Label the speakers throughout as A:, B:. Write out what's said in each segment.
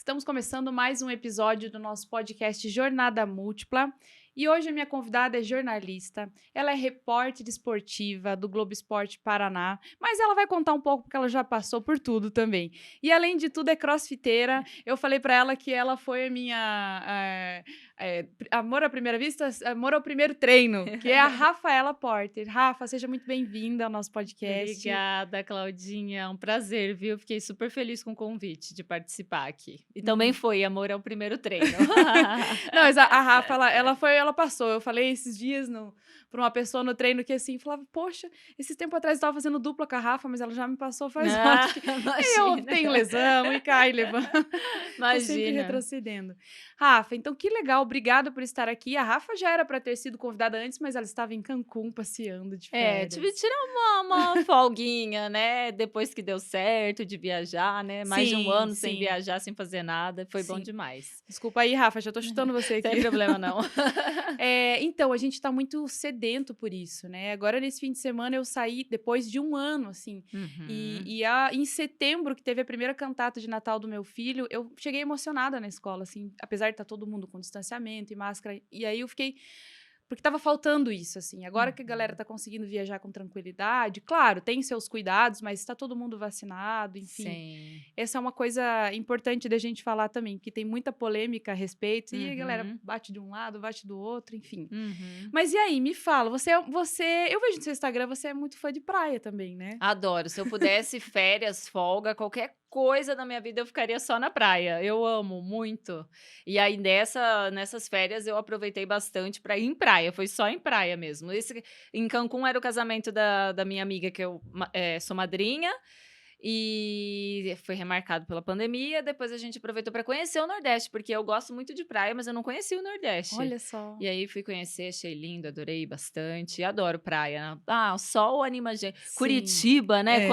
A: Estamos começando mais um episódio do nosso podcast Jornada Múltipla. E hoje a minha convidada é jornalista, ela é repórter esportiva do Globo Esporte Paraná, mas ela vai contar um pouco porque ela já passou por tudo também. E além de tudo é crossfiteira. Eu falei para ela que ela foi a minha amor à primeira vista, amor ao primeiro treino, que é a Rafaela Porter. Rafa, seja muito bem-vinda ao nosso podcast.
B: Obrigada, Claudinha. É um prazer, viu? Fiquei super feliz com o convite de participar aqui. E também foi amor ao primeiro treino.
A: Não, mas a Rafa, ela passou. Eu falei esses dias pra uma pessoa no treino que assim, falava, poxa, esse tempo atrás eu tava fazendo dupla com a Rafa, mas ela já me passou faz
B: Ah,
A: acho que eu
B: imagina.
A: tenho lesão e cai levando. Tô sempre
B: Imagina.
A: retrocedendo. Rafa, então que legal, obrigada por estar aqui. A Rafa já era para ter sido convidada antes, mas ela estava em Cancún passeando de
B: Tive que
A: férias.
B: tirar uma folguinha, né? Depois que deu certo de viajar, né? Mais de um
A: Sim,
B: ano sem
A: sim,
B: viajar, sem fazer nada. Foi bom
A: sim.
B: demais.
A: Desculpa aí, Rafa, já tô chutando você
B: Sem
A: aqui.
B: problema, não.
A: Então, a gente tá muito sedento por isso, né? Agora, nesse fim de semana, eu saí depois de um ano, assim.
B: Uhum.
A: Em setembro, que teve a primeira cantata de Natal do meu filho, eu cheguei emocionada na escola, assim. Apesar de estar todo mundo com distanciamento e máscara. E aí eu fiquei... Porque estava faltando isso, assim. Agora que a galera
B: Uhum.
A: tá conseguindo viajar com tranquilidade, claro, tem seus cuidados, mas está todo mundo vacinado, enfim.
B: Sim.
A: Essa é uma coisa importante da gente falar também, porque tem muita polêmica a respeito, e a galera
B: Uhum.
A: bate de um lado, bate do outro, enfim.
B: Uhum.
A: Mas e aí, me fala, eu vejo no seu Instagram, você é muito fã de praia também, né?
B: Adoro. Se eu pudesse férias, folga, qualquer coisa na minha vida, eu ficaria só na praia. Eu amo muito. E aí nessas férias eu aproveitei bastante para ir em praia, foi só em praia mesmo. Esse em Cancún era o casamento da minha amiga que eu sou madrinha, e foi remarcado pela pandemia. Depois a gente aproveitou para conhecer o Nordeste, porque eu gosto muito de praia, mas eu não conhecia o Nordeste.
A: Olha só.
B: E aí fui conhecer, achei lindo, adorei bastante, adoro praia. Ah, o sol anima a gente.
A: Sim.
B: Curitiba, né,
A: É.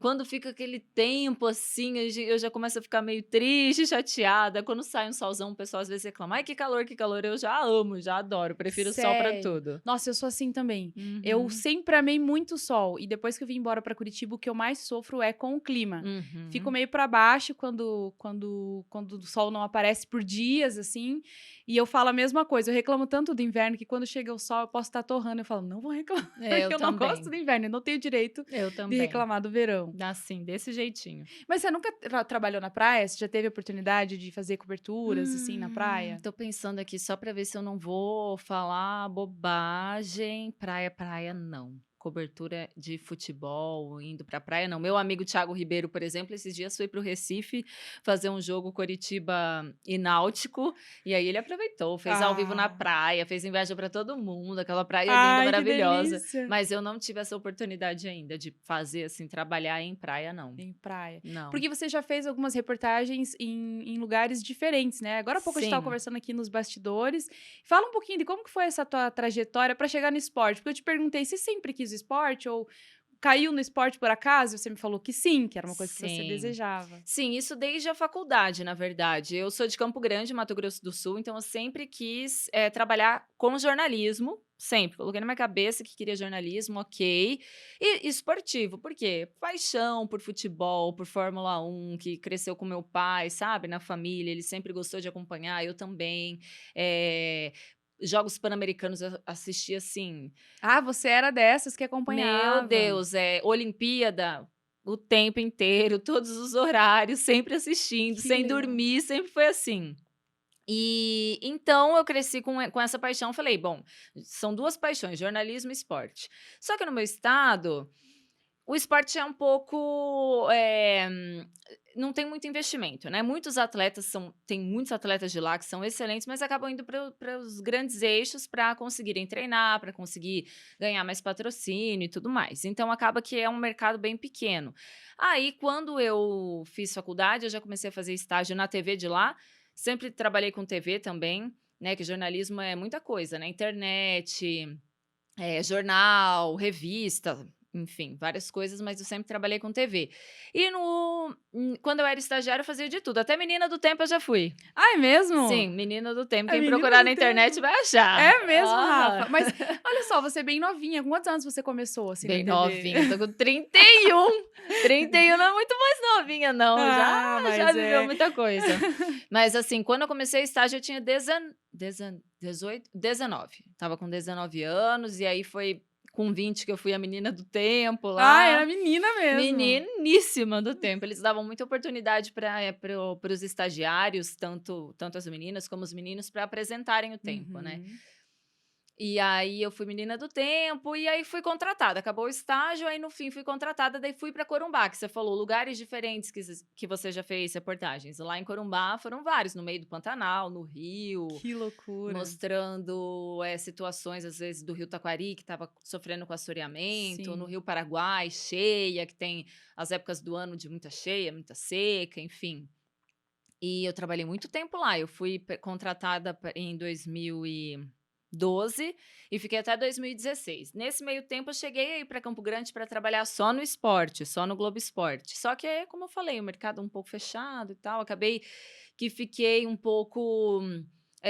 B: quando fica aquele tempo, assim, eu já começo a ficar meio triste, chateada. Quando sai um solzão, o pessoal às vezes reclama: "Ai, que calor, que calor". Eu já amo, já adoro, prefiro o sol para
A: Sério.
B: tudo.
A: Nossa, eu sou assim também. Eu
B: Uhum,
A: sempre amei muito o sol. E depois que eu vim embora pra Curitiba, o que eu mais sofro é com o clima. Fico
B: uhum.
A: meio pra baixo quando o sol não aparece por dias, assim. E eu falo a mesma coisa. Eu reclamo tanto do inverno que quando chega o sol eu posso estar torrando. Eu falo, não vou reclamar,
B: É, eu
A: porque eu não gosto
B: também,
A: do inverno. Eu não tenho direito
B: eu
A: de
B: também.
A: reclamar do verão.
B: Assim, desse jeitinho.
A: Mas você nunca trabalhou na praia? Você já teve a oportunidade de fazer coberturas, assim, na praia?
B: Tô pensando aqui só pra ver se eu não vou falar bobagem. Praia, praia, não. Cobertura de futebol, indo pra praia, não. Meu amigo Thiago Ribeiro, por exemplo, esses dias foi para o Recife fazer um jogo Coritiba e Náutico, e aí ele aproveitou, fez ao vivo na
A: Ah,
B: praia, fez inveja pra todo mundo, aquela praia linda,
A: ai, que
B: maravilhosa,
A: delícia!
B: mas eu não tive essa oportunidade ainda de fazer, assim, trabalhar em praia, não.
A: Em praia.
B: Não.
A: Porque você já fez algumas reportagens em lugares diferentes, né? Agora há pouco a gente estava
B: Sim.
A: conversando aqui nos bastidores. Fala um pouquinho de como que foi essa tua trajetória para chegar no esporte. Porque eu te perguntei se sempre quis esporte ou caiu no esporte por acaso, e você me falou que sim, que era uma coisa que você
B: Sim.
A: desejava.
B: Sim, isso desde a faculdade, na verdade. Eu sou de Campo Grande, Mato Grosso do Sul, então eu sempre quis, trabalhar com jornalismo, sempre. Coloquei na minha cabeça que queria jornalismo, ok. E esportivo, por quê? Paixão por futebol, por Fórmula 1, que cresceu com meu pai, sabe, na família, ele sempre gostou de acompanhar, eu também. Eh, Jogos Pan-Americanos eu assisti, assim,
A: Ah, você era dessas que
B: meu
A: acompanhava.
B: Deus, Olimpíada, o tempo inteiro, todos os horários, sempre assistindo,
A: Que
B: sem
A: legal.
B: dormir, sempre foi assim. E então eu cresci com essa paixão, falei: "Bom, são 2 paixões, jornalismo e esporte". Só que no meu estado o esporte é um pouco, não tem muito investimento, né, tem muitos atletas de lá que são excelentes, mas acabam indo para os grandes eixos para conseguirem treinar, para conseguir ganhar mais patrocínio e tudo mais. Então acaba que é um mercado bem pequeno. Aí quando eu fiz faculdade, eu já comecei a fazer estágio na TV de lá, sempre trabalhei com TV também, né, que jornalismo é muita coisa, né, internet, jornal, revista, enfim, várias coisas, mas eu sempre trabalhei com TV. E quando eu era estagiária, eu fazia de tudo. Até Menina do Tempo eu já fui.
A: Ah, é mesmo?
B: Sim, Menina do Tempo.
A: É
B: Quem
A: Menina
B: procurar
A: do
B: na internet
A: Tempo.
B: vai achar.
A: É mesmo,
B: Aham.
A: Rafa? Mas olha só, você é bem novinha. Com quantos anos você começou, assim, na
B: Bem
A: TV?
B: novinha, tô com 31. 31 não é muito mais novinha não, já
A: Ah,
B: já
A: mas
B: viveu
A: é.
B: muita coisa. Mas assim, quando eu comecei o estágio eu tinha 18, 19. Estava com 19 anos e aí foi com 20 que eu fui a menina do tempo
A: Ah, era
B: lá,
A: menina mesmo.
B: meniníssima do tempo. Eles davam muita oportunidade para os estagiários, tanto as meninas como os meninos, para apresentarem o tempo, né.
A: Uhum.
B: E aí eu fui menina do tempo, e aí fui contratada. Acabou o estágio, aí no fim fui contratada, daí fui para Corumbá, que você falou, lugares diferentes que você já fez reportagens. Lá em Corumbá foram vários, no meio do Pantanal, no Rio,
A: Que loucura.
B: mostrando situações, às vezes, do Rio Taquari, que estava sofrendo com assoreamento, no
A: Sim.
B: Rio Paraguai, cheia, que tem as épocas do ano de muita cheia, muita seca, enfim. E eu trabalhei muito tempo lá. Eu fui contratada em 2012 e fiquei até 2016. Nesse meio tempo, eu cheguei aí para Campo Grande para trabalhar só no esporte, só no Globo Esporte. Só que, como eu falei, o mercado um pouco fechado e tal. Acabei que fiquei um pouco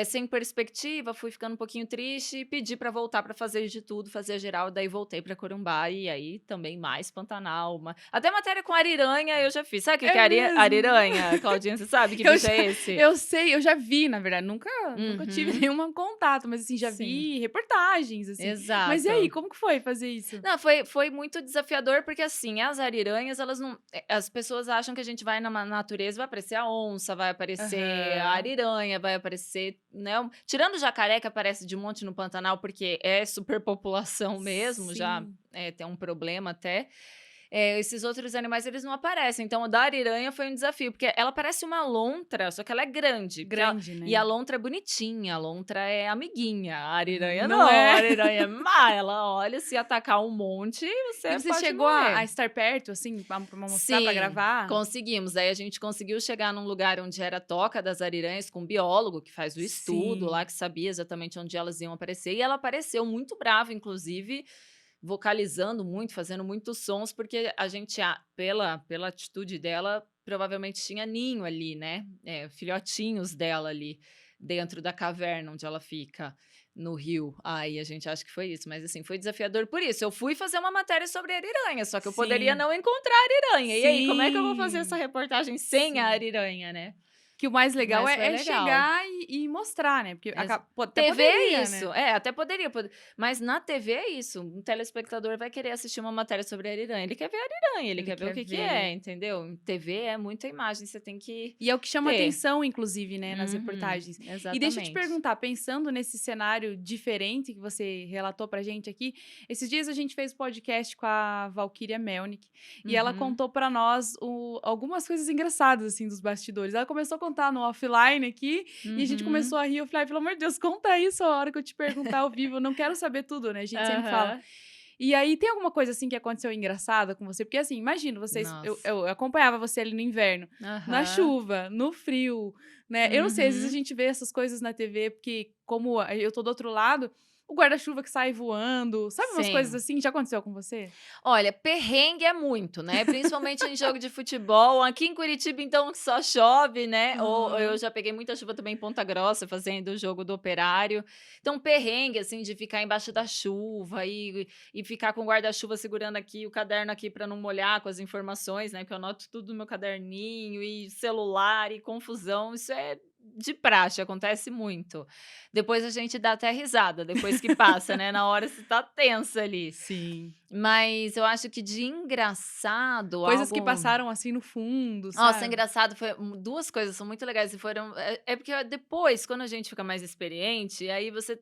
B: sem perspectiva, fui ficando um pouquinho triste e pedi para voltar para fazer de tudo, fazer geral. Daí voltei para Corumbá e aí também mais Pantanal. Até matéria com ariranha eu já fiz. Sabe o que
A: É
B: que é
A: mesmo?
B: ariranha, Claudinha? Você sabe que
A: Eu
B: bicho
A: já
B: é esse?
A: eu sei, eu já vi, na verdade, nunca tive
B: Uhum,
A: nenhum contato, mas, assim, já
B: sim,
A: vi reportagens, assim. Mas e aí,
B: exato.
A: como que foi fazer isso?
B: Não, foi muito desafiador, porque assim, as ariranhas, elas não. As pessoas acham que a gente vai na natureza, vai aparecer a onça, vai aparecer a
A: Aham.
B: ariranha, vai aparecer, né? Tirando o jacaré, que aparece de monte no Pantanal, porque é superpopulação mesmo, já
A: Sim.
B: tem um problema até. Esses outros animais, eles não aparecem. Então, o da ariranha foi um desafio, porque ela parece uma lontra, só que ela é grande.
A: Grande,
B: E a
A: né.
B: lontra é bonitinha, a lontra é amiguinha. A ariranha
A: Não
B: não, a
A: é?
B: ariranha é má. Ela olha, se atacar um monte,
A: E
B: você
A: você
B: pode
A: chegou a
B: morrer.
A: estar perto, assim, pra mostrar, pra
B: Sim,
A: gravar?
B: conseguimos. Aí a gente conseguiu chegar num lugar onde era a toca das ariranhas, com um biólogo que faz o estudo lá,
A: Sim.
B: que sabia exatamente onde elas iam aparecer. E ela apareceu muito brava, inclusive, vocalizando muito, fazendo muitos sons, porque a gente, pela atitude dela, provavelmente tinha ninho ali, né? Filhotinhos dela ali dentro da caverna onde ela fica no rio. Aí a gente acha que foi isso, mas assim, foi desafiador por isso. Eu fui fazer uma matéria sobre a ariranha, só que eu poderia
A: Sim.
B: não encontrar a ariranha. E aí, como é que eu vou fazer essa
A: Sim.
B: reportagem sem a
A: Sim.
B: ariranha, né?
A: Que o mais legal
B: Mas foi
A: é
B: legal.
A: chegar e mostrar, né, porque até
B: TV é
A: poderia,
B: isso.
A: né.
B: Até poderia, mas na TV é isso. Um telespectador vai querer assistir uma matéria sobre a ariranha. Ele quer ver a ariranha, ele
A: Ele
B: quer ver o
A: quer
B: que que é,
A: ver.
B: entendeu? Em TV é muita imagem, você tem que
A: E é o que chama
B: ter.
A: atenção, inclusive, né, nas
B: Uhum,
A: reportagens. E deixa eu te
B: exatamente.
A: perguntar, pensando nesse cenário diferente que você relatou pra gente aqui, esses dias a gente fez podcast com a Valquíria Melnick, e ela
B: Uhum,
A: contou pra nós algumas coisas engraçadas, assim, dos bastidores. Ela começou a contar no offline aqui, e a gente
B: uhum,
A: começou a rir, eu falei: "Ai, pelo amor de Deus, conta isso a hora que eu te perguntar ao vivo, eu não quero saber tudo", né, a gente sempre fala.
B: aham.
A: E aí, tem alguma coisa, assim, que aconteceu engraçada com você? Porque, assim, imagino vocês
B: Nossa.
A: eu acompanhava você ali no inverno, na
B: Aham.
A: chuva, no frio, né. Eu não sei, às vezes a
B: Uhum.
A: gente vê essas coisas na TV, porque como eu tô do outro lado, o guarda-chuva que sai voando, sabe umas coisas
B: Sim.
A: assim? Já aconteceu com você?
B: Olha, perrengue é muito, né, principalmente em jogo de futebol. Aqui em Curitiba, então, só chove, né, ou eu
A: Aham.
B: já peguei muita chuva também em Ponta Grossa, fazendo o jogo do Operário. Então, perrengue, assim, de ficar embaixo da chuva e ficar com o guarda-chuva segurando aqui, o caderno aqui para não molhar com as informações, né, porque eu anoto tudo no meu caderninho, e celular, e confusão, isso é de praxe, acontece muito. Depois a gente dá até risada, depois que passa, né, na hora você tá tensa ali.
A: Sim.
B: Mas eu acho que de engraçado,
A: Coisas que
B: algo.
A: passaram, assim, no fundo,
B: Nossa,
A: sabe?
B: engraçado foi 2 coisas são muito legais e foram porque depois, quando a gente fica mais experiente, aí você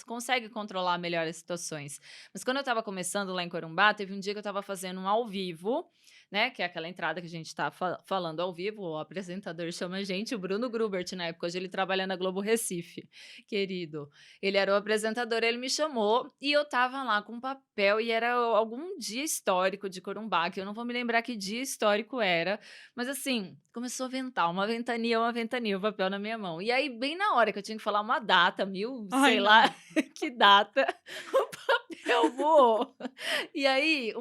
B: consegue controlar melhor as situações. Mas quando eu estava começando lá em Corumbá, teve um dia que eu estava fazendo um ao vivo, né, que é aquela entrada que a gente tá falando ao vivo, o apresentador chama a gente, o Bruno Grubert na época, hoje ele trabalha na Globo Recife, querido. Ele era o apresentador, ele me chamou e eu estava lá com um papel e era algum dia histórico de Corumbá, que eu não vou me lembrar que dia histórico era, mas assim, começou a ventar, uma ventania, o papel na minha mão. E aí, bem na hora que eu tinha que falar uma data,
A: Ai,
B: sei lá
A: não.
B: que data, papel voou. E aí,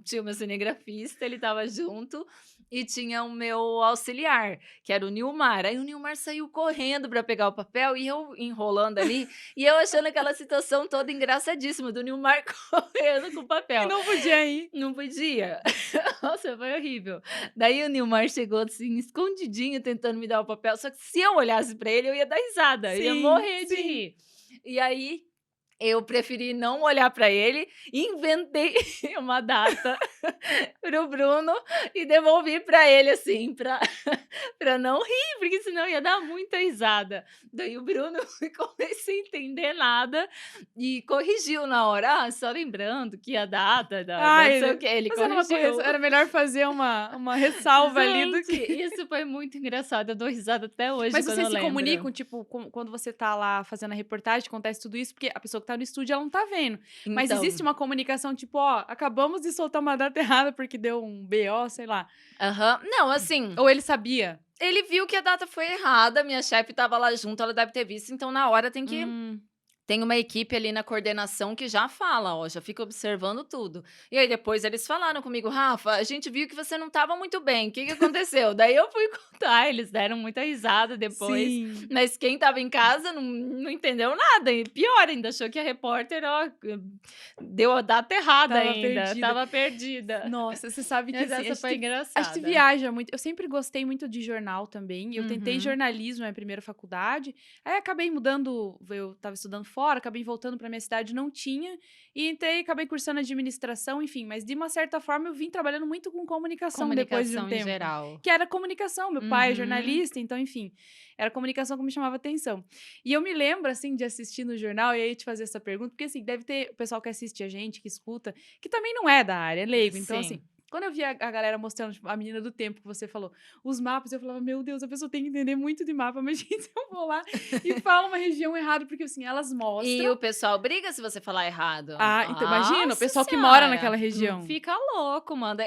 B: tinha o meu cinegrafista, ele estava junto, e tinha o meu auxiliar, que era o Nilmar. Aí o Nilmar saiu correndo para pegar o papel e eu enrolando ali, e eu achando aquela situação toda engraçadíssima do Nilmar correndo com o
A: E
B: papel.
A: não podia ir.
B: Não podia. Nossa, foi horrível. Daí o Nilmar chegou assim, escondidinho, tentando me dar o papel. Só que se eu olhasse pra ele, eu ia dar risada, eu ia
A: Sim,
B: morrer de
A: sim.
B: rir. E aí eu preferi não olhar pra ele, inventei uma data para o Bruno e devolvi pra ele, assim, pra pra não rir, porque senão ia dar muita risada. Daí o Bruno ficou sem entender nada e corrigiu na hora: "Ah, só lembrando que a data da não sei o
A: Ai,
B: quê", ele
A: fazendo uma
B: corrigiu.
A: correção, era melhor fazer uma ressalva ali do
B: Gente,
A: que
B: isso foi muito engraçado, eu dou risada até hoje
A: Mas
B: quando eu
A: vocês se
B: lembro.
A: comunicam, tipo, quando você tá lá fazendo a reportagem, acontece tudo isso, porque a pessoa que tá no estúdio, ela não tá vendo. Mas
B: Então,
A: existe uma comunicação, tipo: "Ó, acabamos de soltar uma data errada porque deu um BO", sei lá.
B: aham. Não, assim,
A: Ou ele sabia?
B: ele viu que a data foi errada, minha chefe estava lá junto, ela deve ter visto, então na hora
A: Hum,
B: tem uma equipe ali na coordenação que já fala, ó, já fica observando tudo. E aí depois eles falaram comigo: "Rafa, a gente viu que você não estava muito bem, o que que aconteceu?" Daí eu fui contar, eles deram muita risada depois,
A: sim,
B: mas quem estava em casa não entendeu nada, e pior ainda, achou que a repórter, ó, deu a data errada
A: estava
B: ainda,
A: perdida.
B: estava perdida.
A: Nossa, você sabe que,
B: Mas
A: assim,
B: essa foi
A: a gente
B: engraçada.
A: viaja muito. Eu sempre gostei muito de jornal também. Eu tentei
B: Uhum.
A: jornalismo na primeira faculdade, aí acabei mudando, eu estava estudando fora, acabei voltando para minha cidade, não tinha, e entrei, acabei cursando administração, enfim, mas de uma certa forma eu vim trabalhando muito com comunicação depois de um
B: Comunicação em
A: tempo,
B: geral.
A: que era comunicação, meu pai é
B: Uhum.
A: jornalista, então, enfim, era comunicação que me chamava atenção. E eu me lembro, assim, de assistir no jornal, e aí te fazer essa pergunta, porque, assim, deve ter o pessoal que assiste a gente, que escuta, que também não é da área, é leigo. Então, assim,
B: Sim.
A: quando eu via a galera mostrando, tipo, a menina do tempo que você falou, os mapas, eu falava, meu Deus, a pessoa tem que entender muito de mapa, mas gente, se eu vou lá e falo uma região errada, porque assim, elas
B: E
A: mostram.
B: o pessoal briga se você falar errado.
A: Ah, então imagina, o
B: Nossa
A: pessoal que mora naquela
B: senhora,
A: região.
B: fica louco, manda.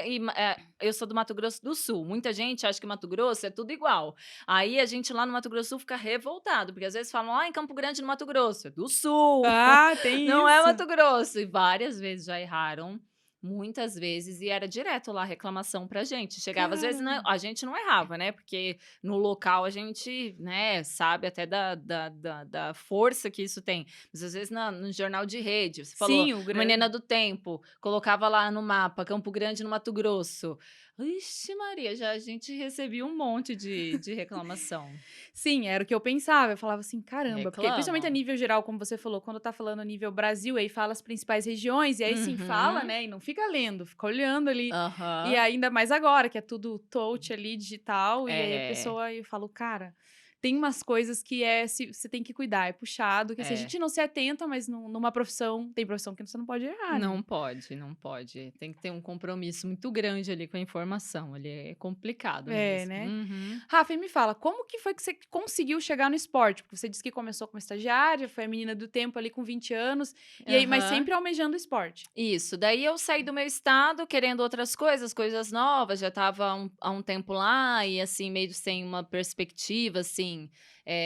B: Eu sou do Mato Grosso do Sul. Muita gente acha que Mato Grosso é tudo igual. Aí a gente lá no Mato Grosso do Sul fica revoltado, porque às vezes falam lá em Campo Grande, no Mato Grosso, é do Sul,
A: Ah, tem
B: não é
A: isso.
B: Mato Grosso. E várias vezes já erraram. Muitas vezes, e era direto lá a reclamação pra gente. Chegava, às vezes,
A: Caramba.
B: a gente não errava, né? Porque no local a gente, né, sabe até da força que isso tem. Mas às vezes no jornal de rede, você falou,
A: Sim, o
B: Menina
A: grande.
B: do Tempo, colocava lá no mapa, Campo Grande, no Mato Grosso. Ixi Maria, já a gente recebia um monte de reclamação.
A: Sim, era o que eu pensava. Eu falava assim, caramba, porque principalmente a
B: Reclamam.
A: nível geral, como você falou, quando tá falando a nível Brasil, aí fala as principais regiões, e aí sim fala,
B: Uhum.
A: né? E não fica lendo, fica olhando ali. E
B: Aham.
A: ainda mais agora, que é tudo touch ali, digital, e aí a
B: É,
A: pessoa, eu falo, cara, tem umas coisas que é, você tem que cuidar, é puxado, que assim, a
B: é.
A: gente não se atenta, mas numa profissão, tem profissão que você não pode errar, né?
B: Não pode, não pode. Tem que ter um compromisso muito grande ali com a informação, ali é complicado
A: É,
B: mesmo.
A: né?
B: Uhum.
A: Rafa, e me fala, como que foi que você conseguiu chegar no esporte? Porque você disse que começou como estagiária, foi a menina do tempo ali com 20 anos, e aí, mas
B: Aham.
A: sempre almejando o esporte.
B: Isso, daí eu saí do meu estado querendo outras coisas, coisas novas, já estava há um tempo lá e, assim, meio sem uma perspectiva, assim,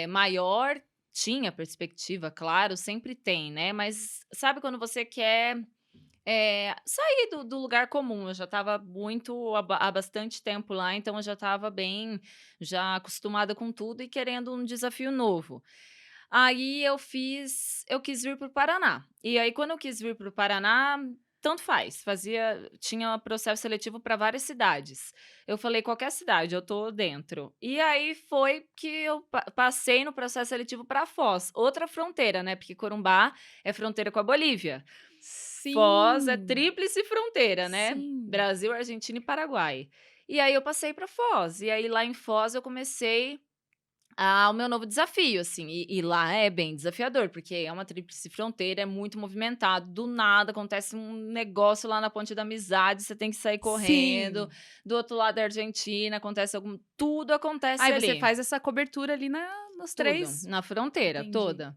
B: maior. Tinha perspectiva, claro, sempre tem, né, mas sabe quando você quer, sair do lugar comum? Eu já estava muito há bastante tempo lá, então eu já estava bem já acostumada com tudo e querendo um desafio novo. Aí eu quis vir para o Paraná. E aí quando eu quis vir para o Paraná, tanto faz, tinha processo seletivo para várias cidades. Eu falei: "Qualquer cidade, eu tô dentro". E aí foi que eu passei no processo seletivo para Foz, outra fronteira, né, porque Corumbá é fronteira com a Bolívia. Foz é
A: Sim,
B: tríplice fronteira, né,
A: sim.
B: Brasil, Argentina e Paraguai. E aí eu passei para Foz, e aí lá em Foz eu comecei o meu novo desafio, assim, e lá é bem desafiador, porque é uma tríplice fronteira, é muito movimentado, do nada acontece um negócio lá na Ponte da Amizade, você tem que sair correndo,
A: Sim.
B: do outro lado da Argentina acontece tudo acontece
A: Aí você
B: ali,
A: faz essa cobertura ali nos
B: tudo,
A: três.
B: na fronteira
A: Entendi.
B: toda.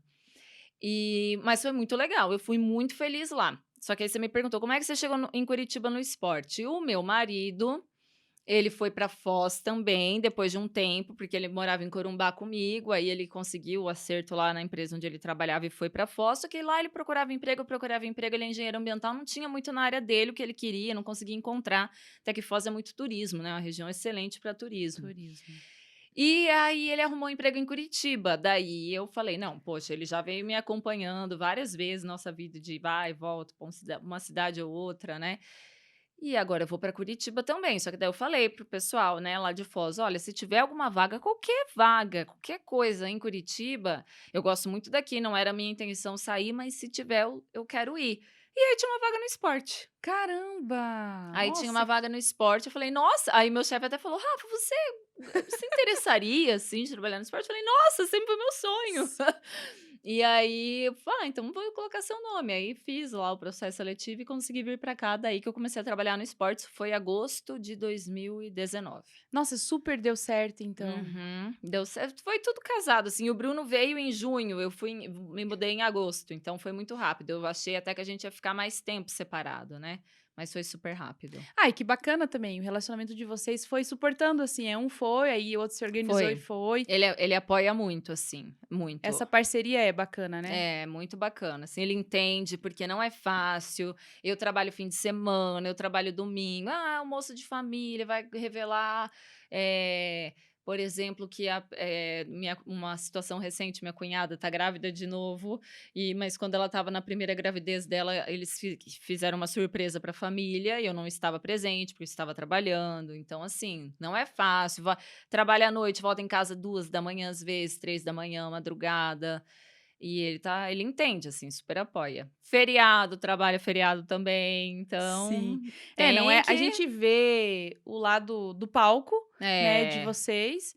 B: Mas foi muito legal, eu fui muito feliz lá. Só que aí você me perguntou: "Como é que você chegou em Curitiba no esporte?". O meu marido, Ele foi para Foz também, depois de um tempo, porque ele morava em Corumbá comigo, aí ele conseguiu o acerto lá na empresa onde ele trabalhava e foi para Foz, só que lá ele procurava emprego, ele é engenheiro ambiental, não tinha muito na área dele o que ele queria, não conseguia encontrar, até que Foz é muito turismo, né, uma região excelente para turismo.
A: Turismo.
B: E aí ele arrumou um emprego em Curitiba, daí eu falei: "Não, poxa, ele já veio me acompanhando várias vezes, nossa vida de vai e volta pra uma cidade ou outra, né, e agora eu vou para Curitiba também", só que daí eu falei pro pessoal, né, lá de Foz: "Olha, se tiver alguma vaga, qualquer coisa em Curitiba, eu gosto muito daqui, não era a minha intenção sair, mas se tiver eu quero ir". E aí tinha uma vaga no esporte.
A: Caramba!
B: Aí tinha uma
A: Nossa,
B: vaga no esporte, eu falei: "Nossa", aí meu chefe até falou: "Rafa, você se interessaria, assim, de trabalhar no esporte?" Eu falei: "Nossa, sempre foi meu sonho". E aí eu falei: "Ah, então vou colocar seu nome". Aí fiz lá o processo seletivo e consegui vir pra cá, daí que eu comecei a trabalhar no esporte, isso foi agosto de 2019.
A: nossa, super deu certo então.
B: Uhum, deu certo, foi tudo casado, assim, o Bruno veio em junho, eu me mudei em agosto, então foi muito rápido, eu achei até que a gente ia ficar mais tempo separado, né, mas foi super rápido.
A: Ai, que bacana também, o relacionamento de vocês foi suportando, assim, um foi, aí o outro se organizou e
B: Foi.
A: foi.
B: Ele apoia muito, assim, muito.
A: Essa parceria é bacana, né?
B: É, muito bacana, assim, ele entende, porque não é fácil, eu trabalho fim de semana, eu trabalho domingo, almoço de família, vai revelar, por exemplo, que uma situação recente, minha cunhada tá grávida de novo, mas quando ela estava na primeira gravidez dela, eles fizeram uma surpresa para a família, e eu não estava presente, porque eu estava trabalhando, então assim, não é fácil, trabalha à noite, volta em casa 2 da manhã às vezes, 3 da manhã, madrugada, e ele entende, assim, super apoia. Feriado, trabalha feriado também, então
A: Sim. É, não
B: tem
A: é a
B: que
A: gente vê o lado do palco, né, de
B: é,
A: vocês,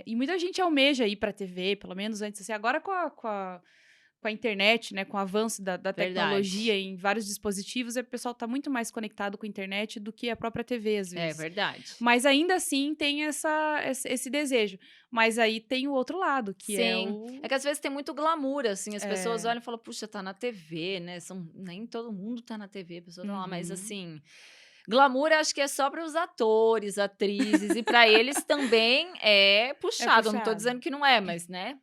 A: e muita gente almeja ir pra TV, pelo menos antes, assim, agora com a internet, né, com o avanço da tecnologia
B: verdade.
A: em vários dispositivos, o pessoal tá muito mais conectado com a internet do que a própria TV, às
B: É
A: vezes.
B: verdade.
A: Mas ainda assim tem esse desejo. Mas aí tem o outro lado, que é
B: Sim. É
A: o
B: que às vezes tem muito glamour, assim, as pessoas
A: é.
B: olham e falam: "Puxa, tá na TV, né", nem todo mundo tá na TV, a pessoa tá lá, mas
A: Uhum.
B: assim, glamour acho que é só para os atores, atrizes e para eles também é
A: É
B: puxado, eu não tô
A: puxado.
B: dizendo que não é, mas, né,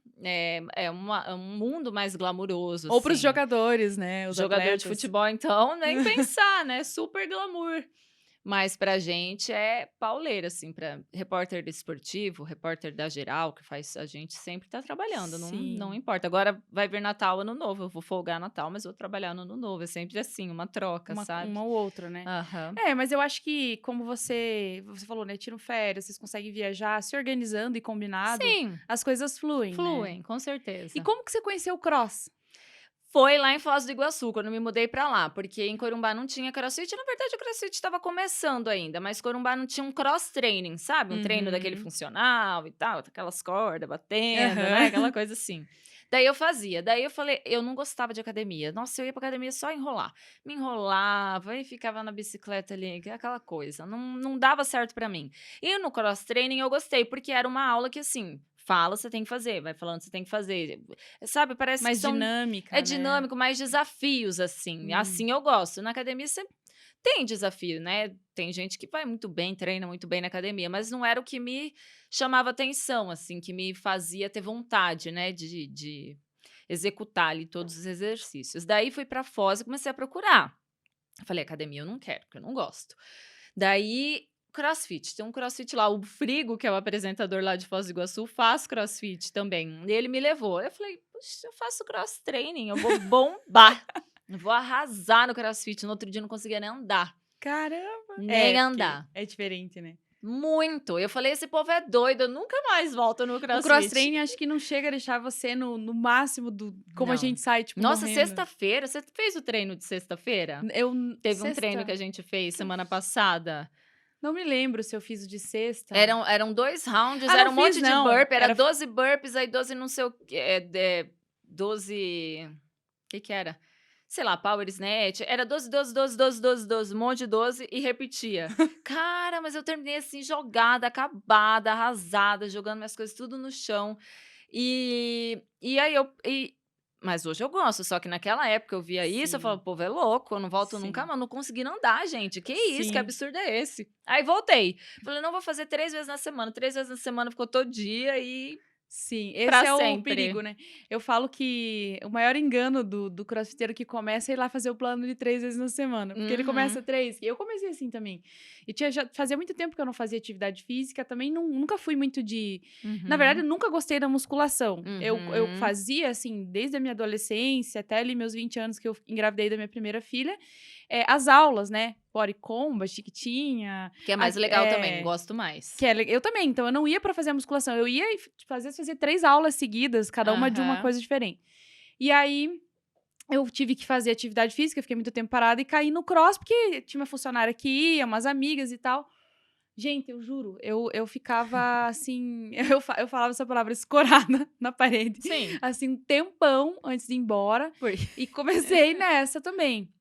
B: é um mundo mais glamouroso,
A: Ou para os
B: assim.
A: jogadores, né, os
B: Jogador de
A: atletas.
B: futebol, então, nem pensar, né, super glamour. Mas pra gente é pauleira, assim, pra repórter desportivo, repórter da Geral, que faz a gente sempre tá trabalhando, não
A: Sim,
B: importa. Agora vai vir Natal, Ano Novo, eu vou folgar Natal, mas vou trabalhar no Ano Novo, é sempre assim, uma troca,
A: uma
B: sabe.
A: ou outra, né.
B: Aham.
A: É, mas eu acho que como você falou, né, tiram férias, vocês conseguem viajar, se organizando e combinado,
B: Sim,
A: as coisas fluem, né.
B: fluem, com
A: E
B: certeza.
A: como que você conheceu o cross?
B: Foi lá em Foz do Iguaçu, quando eu me mudei pra lá, porque em Corumbá não tinha crossfit, na verdade o crossfit estava começando ainda, mas Corumbá não tinha um cross training, sabe, um treino daquele
A: Uhum.
B: funcional e tal, aquelas cordas batendo, né, aquela
A: Aham.
B: coisa assim. Daí eu fazia, daí eu falei eu não gostava de academia, nossa, eu ia pra academia só enrolar, me enrolava e ficava na bicicleta ali, aquela coisa, não dava certo pra mim. E no cross training eu gostei, porque era uma aula que assim, fala, você tem que fazer, vai falando, você tem que fazer, sabe, parece que
A: Mais
B: são é
A: dinâmica, né.
B: dinâmico, mais desafios, assim.
A: Hum.
B: Assim eu gosto. Na academia você tem desafio, né. Tem gente que vai muito bem, treina muito bem na academia, mas não era o que me chamava atenção, assim, que me fazia ter vontade, né, de executar ali todos os exercícios. Daí fui pra Foz e comecei a procurar. Eu falei: "Academia eu não quero, porque eu não gosto". Daí, crossfit, tem um crossfit lá, o Frigo, que é o apresentador lá de Foz do Iguaçu, faz crossfit também, e ele me levou. Eu falei: "Puxa, eu faço cross training, eu vou bombar, eu vou arrasar no crossfit". No outro dia eu não conseguia nem andar,
A: Caramba! É,
B: nem
A: porque
B: andar.
A: é diferente, né.
B: Muito. Eu falei: "Esse povo é doido, eu nunca mais volto no
A: O cross
B: crossfit".
A: training acho que não chega a deixar você no máximo do como a
B: Não.
A: gente sai, tipo,
B: Nossa,
A: morrendo.
B: sexta-feira, você fez o treino de sexta-feira? Teve um treino que
A: Sexta?
B: a gente fez
A: Que eu
B: semana
A: f
B: passada.
A: não me lembro se eu fiz o de sexta.
B: Eram 2 rounds,
A: Ah, não
B: era um
A: fiz
B: monte de
A: não,
B: burpee, era
A: era
B: 12 burpees, aí 12 não sei o quê, 12 que era? Sei lá, power snatch, era 12, 12, 12, 12, 12, 12, um monte de 12 e repetia. Cara, mas eu terminei assim jogada, acabada, arrasada, jogando minhas coisas tudo no chão. E aí Mas hoje eu gosto, só que naquela época eu via isso, eu falava,
A: Sim,
B: o povo é louco, eu não volto nunca
A: sim,
B: mais, não consegui andar, gente. Que isso, que
A: sim.
B: absurdo é esse? Aí voltei. Falei, não, vou fazer 3 vezes na semana. 3 vezes na semana ficou todo dia e
A: Sim,
B: pra
A: esse é o
B: sempre.
A: perigo, né. Eu falo que o maior engano do crossfiteiro que começa é ir lá fazer o plano de 3 vezes na semana, porque ele começa
B: Uhum,
A: 3 e eu comecei assim também. E tinha já fazia muito tempo que eu não fazia atividade física, também nunca fui muito de na verdade,
B: uhum,
A: eu nunca gostei da musculação. Eu
B: uhum.
A: fazia, assim, desde a minha adolescência até ali meus 20 anos que eu engravidei da minha primeira filha, as aulas, né, body combat, chiquitinha,
B: Que é
A: a
B: mais legal também, gosto mais.
A: eu também, então eu não ia pra fazer a musculação, eu ia e tipo, às vezes fazia 3 aulas seguidas, cada uma de uma
B: Aham.
A: coisa diferente. E aí, eu tive que fazer atividade física, fiquei muito tempo parada e caí no cross, porque tinha uma funcionária que ia, umas amigas e tal. Gente, eu juro, eu ficava assim, eu falava essa palavra escorada na parede,
B: Sim.
A: assim, um tempão antes de ir embora,
B: Por
A: e comecei nessa também.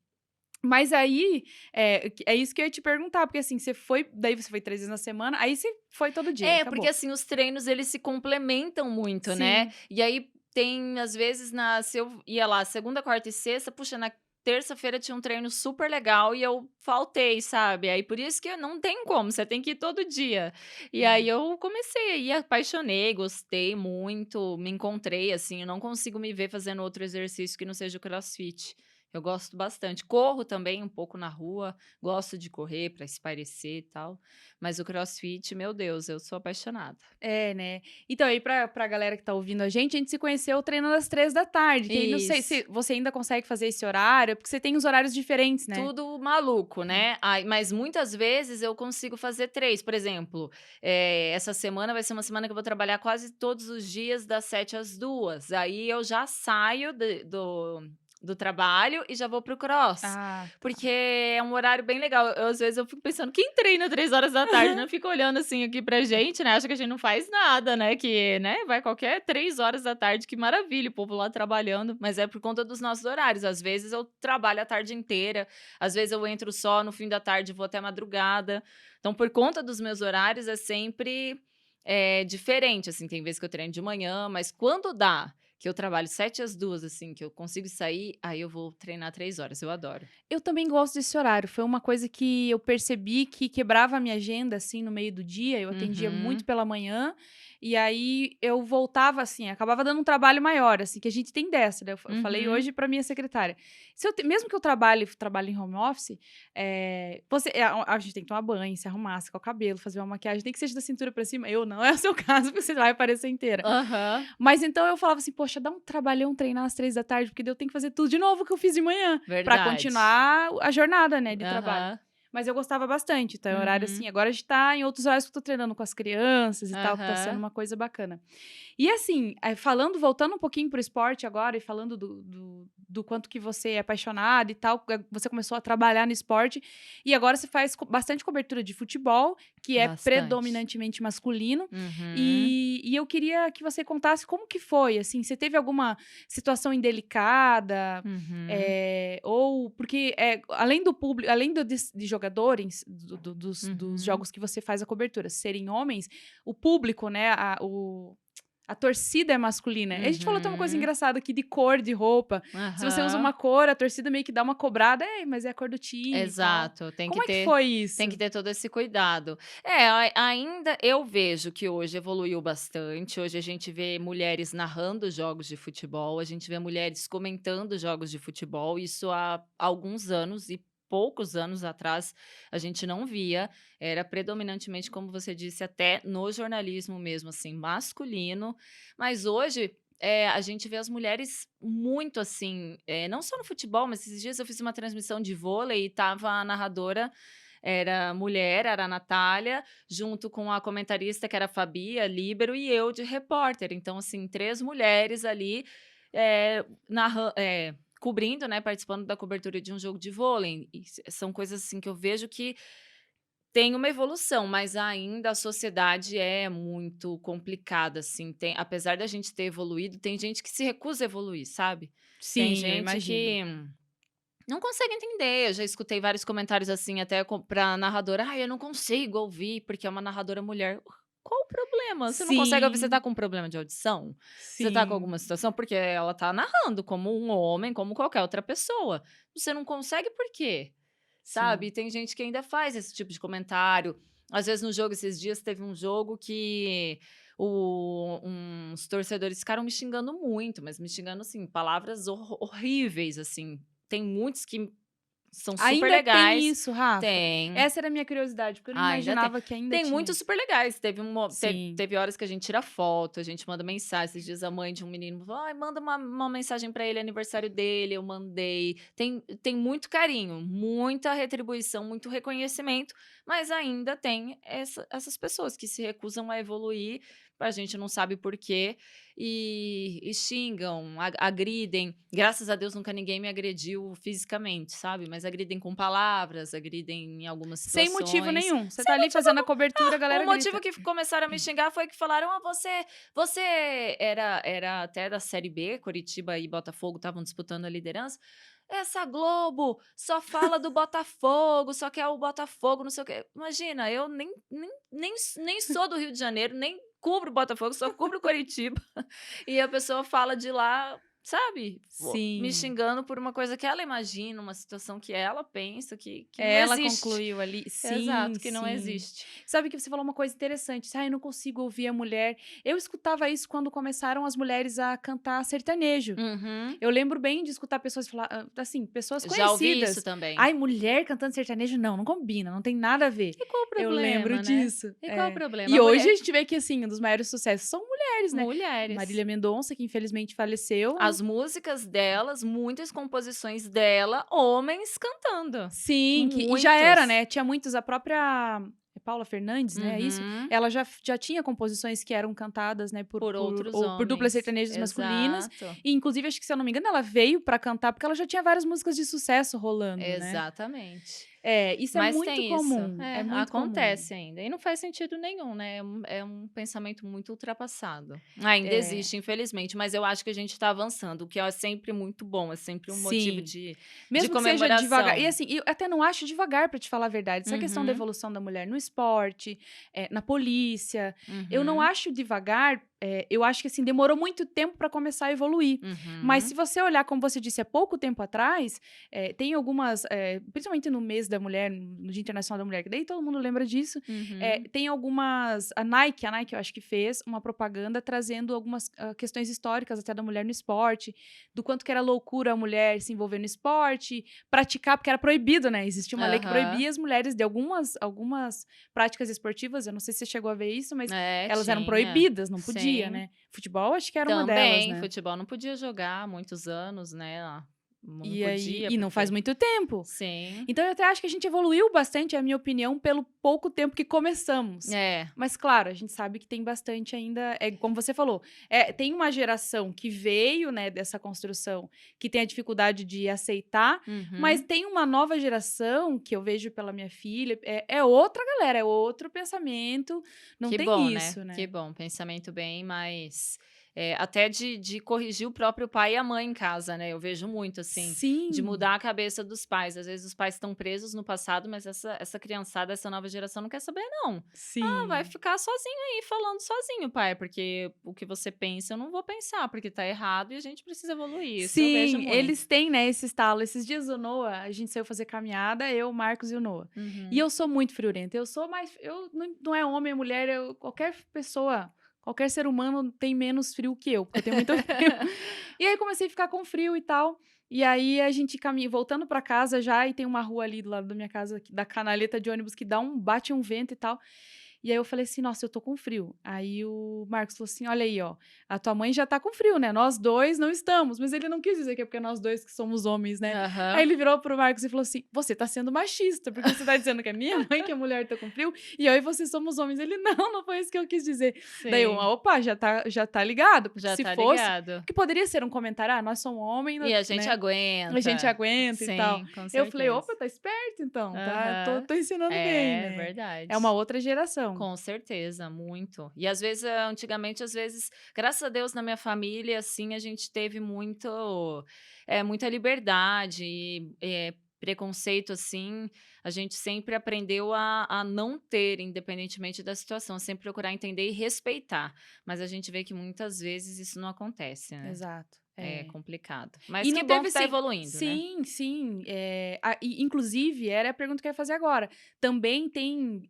A: Mas aí, é isso que eu ia te perguntar, porque assim, você foi 3 vezes na semana, aí você foi todo dia,
B: É, porque
A: acabou.
B: assim, os treinos eles se complementam muito, né.
A: Sim.
B: E aí tem às vezes se eu ia lá segunda, quarta e sexta, puxa, na terça-feira tinha um treino super legal e eu faltei, sabe. Aí por isso que não tem como, você tem que ir todo dia. E aí
A: É.
B: eu comecei a ir, apaixonei, gostei muito, me encontrei, assim, eu não consigo me ver fazendo outro exercício que não seja o crossfit. Eu gosto bastante. Corro também um pouco na rua, gosto de correr para espairecer e tal. Mas o crossfit, meu Deus, eu sou apaixonada.
A: É, né. Então aí pra galera que tá ouvindo a gente se conheceu treinando às 3 da tarde, que aí não sei
B: Isso.
A: se você ainda consegue fazer esse horário, porque você tem os horários diferentes, né.
B: Tudo maluco, né. Ai, mas muitas vezes eu consigo fazer 3. Por exemplo, essa semana vai ser uma semana que eu vou trabalhar quase todos os dias das 7 às 2. Aí eu já saio do trabalho e já vou para o cross,
A: Ah,
B: porque
A: tá.
B: é um horário bem legal. Às vezes eu fico pensando: "Quem treina 3 horas da tarde, né?" Fica olhando, assim, aqui pra gente, né, acha que a gente não faz nada, né, que, né, vai qualquer 3 horas da tarde, que maravilha, o povo lá trabalhando, mas é por conta dos nossos horários. Às vezes eu trabalho a tarde inteira, às vezes eu entro só no fim da tarde e vou até madrugada. Então, por conta dos meus horários, é sempre, diferente, assim, tem vezes que eu treino de manhã, mas quando dá, que eu trabalho 7 às 2, assim, que eu consigo sair, aí eu vou treinar 3 horas, eu adoro.
A: Eu também gosto desse horário, foi uma coisa que eu percebi que quebrava a minha agenda, assim, no meio do dia, eu atendia muito
B: Uhum,
A: pela manhã, e aí eu voltava, assim, acabava dando um trabalho maior, assim, que a gente tem dessa, né, eu falei
B: uhum.
A: hoje pra minha secretária, se eu te mesmo que eu trabalhe em home office, a gente tem que tomar banho, se arrumar, secar o cabelo, fazer uma maquiagem, nem que seja da cintura pra cima, eu não é o seu caso, porque você vai aparecer inteira.
B: Aham,
A: Mas então eu falava assim: "Poxa, dá um trabalhão treinar às 3 da tarde, porque daí eu tenho que fazer tudo de novo que eu fiz de manhã, pra
B: verdade.
A: continuar a jornada, né, de trabalho".
B: Aham,
A: Mas eu gostava bastante, então é horário assim
B: uhum,
A: agora a gente tá em outros horários que eu tô treinando com as crianças e tal, que tá sendo
B: aham.
A: uma coisa bacana. E assim, voltando um pouquinho pro esporte agora e falando do quanto que você é apaixonada e tal, você começou a trabalhar no esporte, e agora você faz bastante cobertura de futebol, que é
B: Bastante.
A: predominantemente masculino,
B: Uhum,
A: e eu queria que você contasse como que foi, assim, você teve alguma situação indelicada,
B: uhum,
A: ou porque, além do público, além de jogadores, dos
B: uhum,
A: jogos que você faz a cobertura serem homens, o público, né, a torcida é masculina. A gente falou até uma coisa
B: uhum,
A: engraçada aqui de cor de roupa. Se você usa uma
B: aham.
A: cor, a torcida meio que dá uma cobrada, mas é a cor do time e tal.
B: Exato, tem que
A: Como é que
B: ter
A: foi
B: tem que
A: isso?
B: ter todo esse cuidado. Ainda eu vejo que hoje evoluiu bastante, hoje a gente vê mulheres narrando jogos de futebol, a gente vê mulheres comentando jogos de futebol, isso há alguns anos e poucos anos atrás a gente não via, era predominantemente, como você disse, até no jornalismo mesmo, assim, masculino, mas hoje a gente vê as mulheres muito assim, não só no futebol, mas esses dias eu fiz uma transmissão de vôlei e estava a narradora, era mulher, era a Natália, junto com a comentarista que era a Fabi, a líbero, e eu de repórter. Então, assim, 3 mulheres ali, cobrindo, né, participando da cobertura de um jogo de vôlei. E são coisas assim que eu vejo que tem uma evolução, mas ainda a sociedade é muito complicada, assim, apesar da gente ter evoluído, tem gente que se recusa a evoluir, sabe. Tem
A: Sim, eu
B: gente
A: imagino.
B: que não consegue entender, eu já escutei vários comentários, assim, até pra narradora: "Ai, eu não consigo ouvir, porque é uma narradora mulher". Qual o problema? problema. Você não consegue ouvir, você
A: Sim,
B: tá com um problema de audição? Você tá com
A: sim,
B: alguma situação? Porque ela tá narrando como um homem, como qualquer outra pessoa. Você não consegue por quê? Sabe?
A: sim.
B: E tem gente que ainda faz esse tipo de comentário. Às vezes no jogo, esses dias teve um jogo que uns torcedores ficaram me xingando muito, mas me xingando assim, palavras horríveis, assim. Tem muitos que são super
A: Ainda tem
B: legais.
A: isso, Rafa?
B: Tem.
A: Essa era a minha curiosidade, porque eu não
B: Ainda tem.
A: imaginava que ainda
B: Tem
A: tinha
B: muitos
A: isso.
B: super legais.
A: Sim.
B: Teve horas que a gente tira foto, a gente manda mensagem. Esses dias a mãe de um menino falou: "Ai, manda uma mensagem pra ele, aniversário dele". Eu mandei. Tem muito carinho, muita retribuição, muito reconhecimento, mas ainda tem essas pessoas que se recusam a evoluir, a gente não sabe por quê, e xingam, agridem. Graças a Deus nunca ninguém me agrediu fisicamente, sabe? Mas agridem com palavras, agridem em algumas
A: Sem motivo
B: situações.
A: nenhum. Você tá ali fazendo a cobertura, a
B: O
A: galera
B: motivo
A: grita.
B: que começaram a me xingar foi que falaram: "Ah, você era até da Série B, Coritiba e Botafogo estavam disputando a liderança. Essa Globo só fala do Botafogo, só quer o Botafogo, não sei o quê". Imagina, eu nem sou do Rio de Janeiro, nem cubro o Botafogo, só cubro o Coritiba. E a pessoa fala de lá, sabe, me
A: Sim.
B: xingando por uma coisa que ela imagina, uma situação que ela pensa que não
A: Ela
B: existe.
A: concluiu ali. Sim,
B: Exato, que não
A: sim.
B: existe.
A: Sabe que você falou uma coisa interessante. Eu não consigo ouvir a mulher. Eu escutava isso quando começaram as mulheres a cantar sertanejo.
B: Uhum.
A: Eu lembro bem de escutar pessoas falar, assim, pessoas
B: Já ouvi isso
A: conhecidas.
B: também.
A: Ai, mulher cantando sertanejo, não, não combina, não tem nada a ver.
B: E qual o
A: Eu lembro
B: problema, né?
A: disso.
B: E qual o
A: É.
B: problema?
A: E
B: A
A: hoje
B: mulher
A: a gente vê que, assim, um dos maiores sucessos são mulheres, né?
B: mulheres.
A: Marília Mendonça, que infelizmente faleceu.
B: As músicas delas, muitas composições dela, homens cantando.
A: Sim, e já era,
B: Muitos.
A: né? Tinha muitos. A própria Paula Fernandes, né? É isso?
B: Uhum.
A: Ela já tinha composições que eram cantadas, né?
B: Por outros
A: Ou por duplas
B: homens.
A: sertanejas masculinas.
B: Exato.
A: E, inclusive, acho que, se eu não me engano, ela veio pra cantar porque ela já tinha várias músicas de sucesso rolando, né?
B: Exatamente.
A: É, isso é
B: Mas
A: muito
B: tem isso.
A: comum. É muito comum.
B: Acontece ainda. E não faz sentido nenhum, né? É um pensamento muito ultrapassado. Ainda
A: É,
B: existe, infelizmente, mas eu acho que a gente está avançando, o que é sempre muito bom, é sempre um motivo
A: sim.
B: de
A: Mesmo que seja devagar. E
B: comemoração.
A: assim, eu até não acho devagar, pra te falar a verdade. Essa questão da
B: Uhum,
A: evolução da mulher no esporte, na polícia, eu não
B: uhum,
A: acho devagar. Eu acho que assim, demorou muito tempo para começar a evoluir. Mas se
B: uhum.
A: você olhar, como você disse, há pouco tempo atrás, tem algumas, principalmente no mês da mulher, no Dia Internacional da Mulher, que daí todo mundo lembra disso,
B: Uhum.
A: tem algumas. A Nike eu acho que fez uma propaganda trazendo algumas questões históricas até da mulher no esporte, do quanto que era loucura a mulher se envolver no esporte, praticar, porque era proibido, né? Existia uma lei que
B: Aham.
A: proibia as mulheres de algumas práticas esportivas. Eu não sei se você chegou a ver isso, mas
B: É,
A: elas eram
B: tinha.
A: proibidas, não podia,
B: Sim.
A: né? Futebol acho que era uma delas,
B: Também,
A: né?
B: futebol não podia jogar há muitos anos, né? Não
A: E aí,
B: podia,
A: e não faz
B: porque.
A: muito tempo.
B: Sim.
A: Então eu até acho que a gente evoluiu bastante, é a minha opinião, pelo pouco tempo que começamos.
B: É.
A: Mas claro, a gente sabe que tem bastante ainda, como você falou, tem uma geração que veio, né, dessa construção, que tem a dificuldade de aceitar, mas
B: Uhum.
A: tem uma nova geração que eu vejo pela minha filha, é outra galera, é outro pensamento, não
B: Que
A: tem
B: bom, né?
A: isso,
B: Que
A: né?
B: bom. Pensamento bem mais. Até de corrigir o próprio pai e a mãe em casa, né? Eu vejo muito, assim, de
A: Sim,
B: mudar a cabeça dos pais. Às vezes os pais estão presos no passado, mas essa criançada, essa nova geração não quer saber, não. Ah, vai
A: sim.
B: ficar sozinho aí, falando sozinho, pai, porque o que você pensa eu não vou pensar, porque tá errado e a gente precisa evoluir. Isso eu vejo
A: Sim, eles
B: muito.
A: têm, né, esse estalo. Esses dias o Noah, a gente saiu fazer caminhada, eu, o Marcos e o Noah. E
B: Uhum.
A: eu sou muito friorenta. Eu sou mais. Eu não é homem, é mulher, qualquer pessoa, qualquer ser humano tem menos frio que eu, porque eu tenho muito frio. E aí comecei a ficar com frio e tal. E aí a gente caminha, voltando pra casa já, e tem uma rua ali do lado da minha casa, da canaleta de ônibus, que bate um vento e tal. E aí eu falei assim: "Nossa, eu tô com frio". Aí o Marcos falou assim: "Olha aí, ó, a tua mãe já tá com frio, né? Nós dois não estamos". Mas ele não quis dizer que é porque nós dois que somos homens, né? Aí
B: Aham.
A: ele virou pro Marcos e falou assim: "Você tá sendo machista, porque você tá dizendo que é minha mãe, que a mulher tá com frio, e eu e você somos homens". Ele: "Não, não foi isso que eu quis dizer". Daí eu:
B: Sim,
A: "Opa, já tá ligado", porque
B: já
A: se
B: tá
A: fosse,
B: ligado.
A: que poderia ser um comentário: "Ah, nós somos homens,
B: E a gente
A: né? A gente
B: aguenta.
A: aguenta e tal".
B: Sim, com
A: Eu falei:
B: certeza.
A: "Opa, tá esperto então, tá? Tô,
B: Aham.
A: tô ensinando bem,
B: É
A: né?". É uma
B: verdade.
A: outra geração.
B: Com certeza, muito. E às vezes, antigamente, às vezes, graças a Deus na minha família, assim, a gente teve muita liberdade, preconceito, assim, a gente sempre aprendeu a não ter, independentemente da situação, sempre procurar entender e respeitar. Mas a gente vê que muitas vezes isso não acontece, né?
A: Exato.
B: É
A: É.
B: complicado. Mas
A: E
B: que
A: não
B: bom
A: teve
B: que tá
A: assim.
B: evoluindo, né?
A: Sim, sim. Inclusive, era a pergunta que eu ia fazer agora. Também tem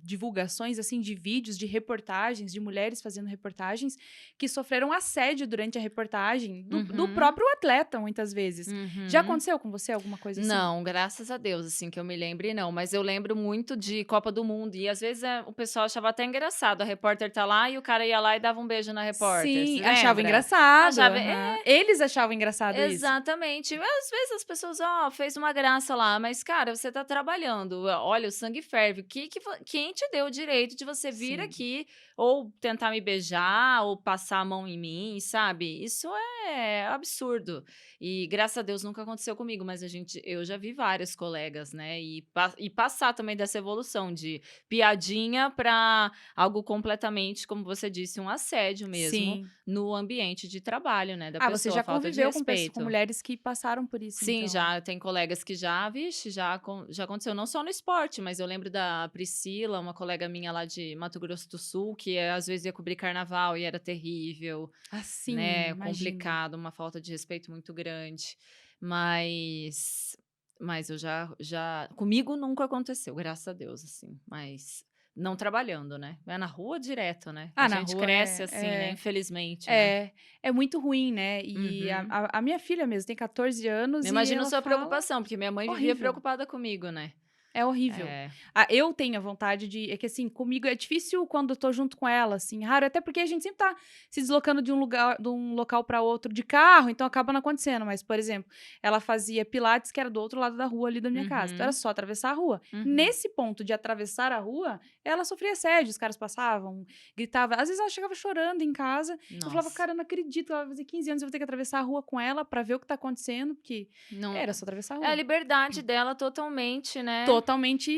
A: divulgações assim de vídeos, de reportagens, de mulheres fazendo reportagens que sofreram assédio durante a reportagem do
B: Uhum,
A: próprio atleta, muitas vezes. Já
B: uhum.
A: aconteceu com você alguma coisa assim?
B: Não, graças a Deus, assim, que eu me lembre, não. Mas eu lembro muito de Copa do Mundo. E às vezes o pessoal achava até engraçado. A repórter tá lá e o cara ia lá e dava um beijo na repórter.
A: Sim,
B: Você
A: achava
B: lembra?
A: engraçado.
B: Achava.
A: Aham. Eles achavam engraçado isso.
B: Exatamente. Às vezes as pessoas, ó, fez uma graça lá, mas, cara, você tá trabalhando. Olha, o sangue ferve. Quem te deu o direito de você vir
A: Sim.
B: aqui ou tentar me beijar ou passar a mão em mim, sabe? Isso é absurdo. E graças a Deus nunca aconteceu comigo, mas eu já vi várias colegas, né? E passar também dessa evolução de piadinha pra algo completamente, como você disse, um assédio mesmo
A: Sim.
B: no ambiente de trabalho, né, da
A: Ah, você
B: pessoa,
A: já
B: falta de
A: conviveu com
B: respeito.
A: mulheres que passaram por isso,
B: Sim,
A: então.
B: já tem colegas que já, vixe, já aconteceu não só no esporte, mas eu lembro da Priscila, uma colega minha lá de Mato Grosso do Sul, que às vezes ia cobrir carnaval e era terrível,
A: Assim,
B: né,
A: imagino.
B: complicado, uma falta de respeito muito grande. Mas mas eu já comigo nunca aconteceu, graças a Deus, assim, mas não trabalhando, né, é na rua direto, né, a
A: Ah, na
B: gente
A: rua
B: cresce assim, né, infelizmente, né.
A: é muito ruim, né. E a
B: Uhum.
A: a a minha filha mesmo tem 14
B: Eu
A: anos e
B: imagino
A: ela
B: sua
A: fala
B: preocupação, porque minha mãe vivia
A: horrível.
B: preocupada comigo, né.
A: É horrível.
B: É.
A: Ah, eu tenho a vontade de é que, assim, comigo é difícil quando eu tô junto com ela, assim, raro, até porque a gente sempre tá se deslocando de um local pra outro de carro, então acaba não acontecendo. Mas, por exemplo, ela fazia pilates, que era do outro lado da rua ali da minha casa, então era
B: Uhum,
A: só atravessar a rua.
B: uhum.
A: Nesse ponto de atravessar a rua, ela sofria assédio, os caras passavam, gritavam. Às vezes ela chegava chorando em casa, eu falava:
B: Nossa.
A: "Cara, eu não acredito que ela vai fazer 15 anos, eu vou ter que atravessar a rua com ela pra ver o que tá acontecendo", porque
B: Não
A: era só atravessar a
B: é a
A: rua.
B: liberdade dela totalmente, né,
A: Totalmente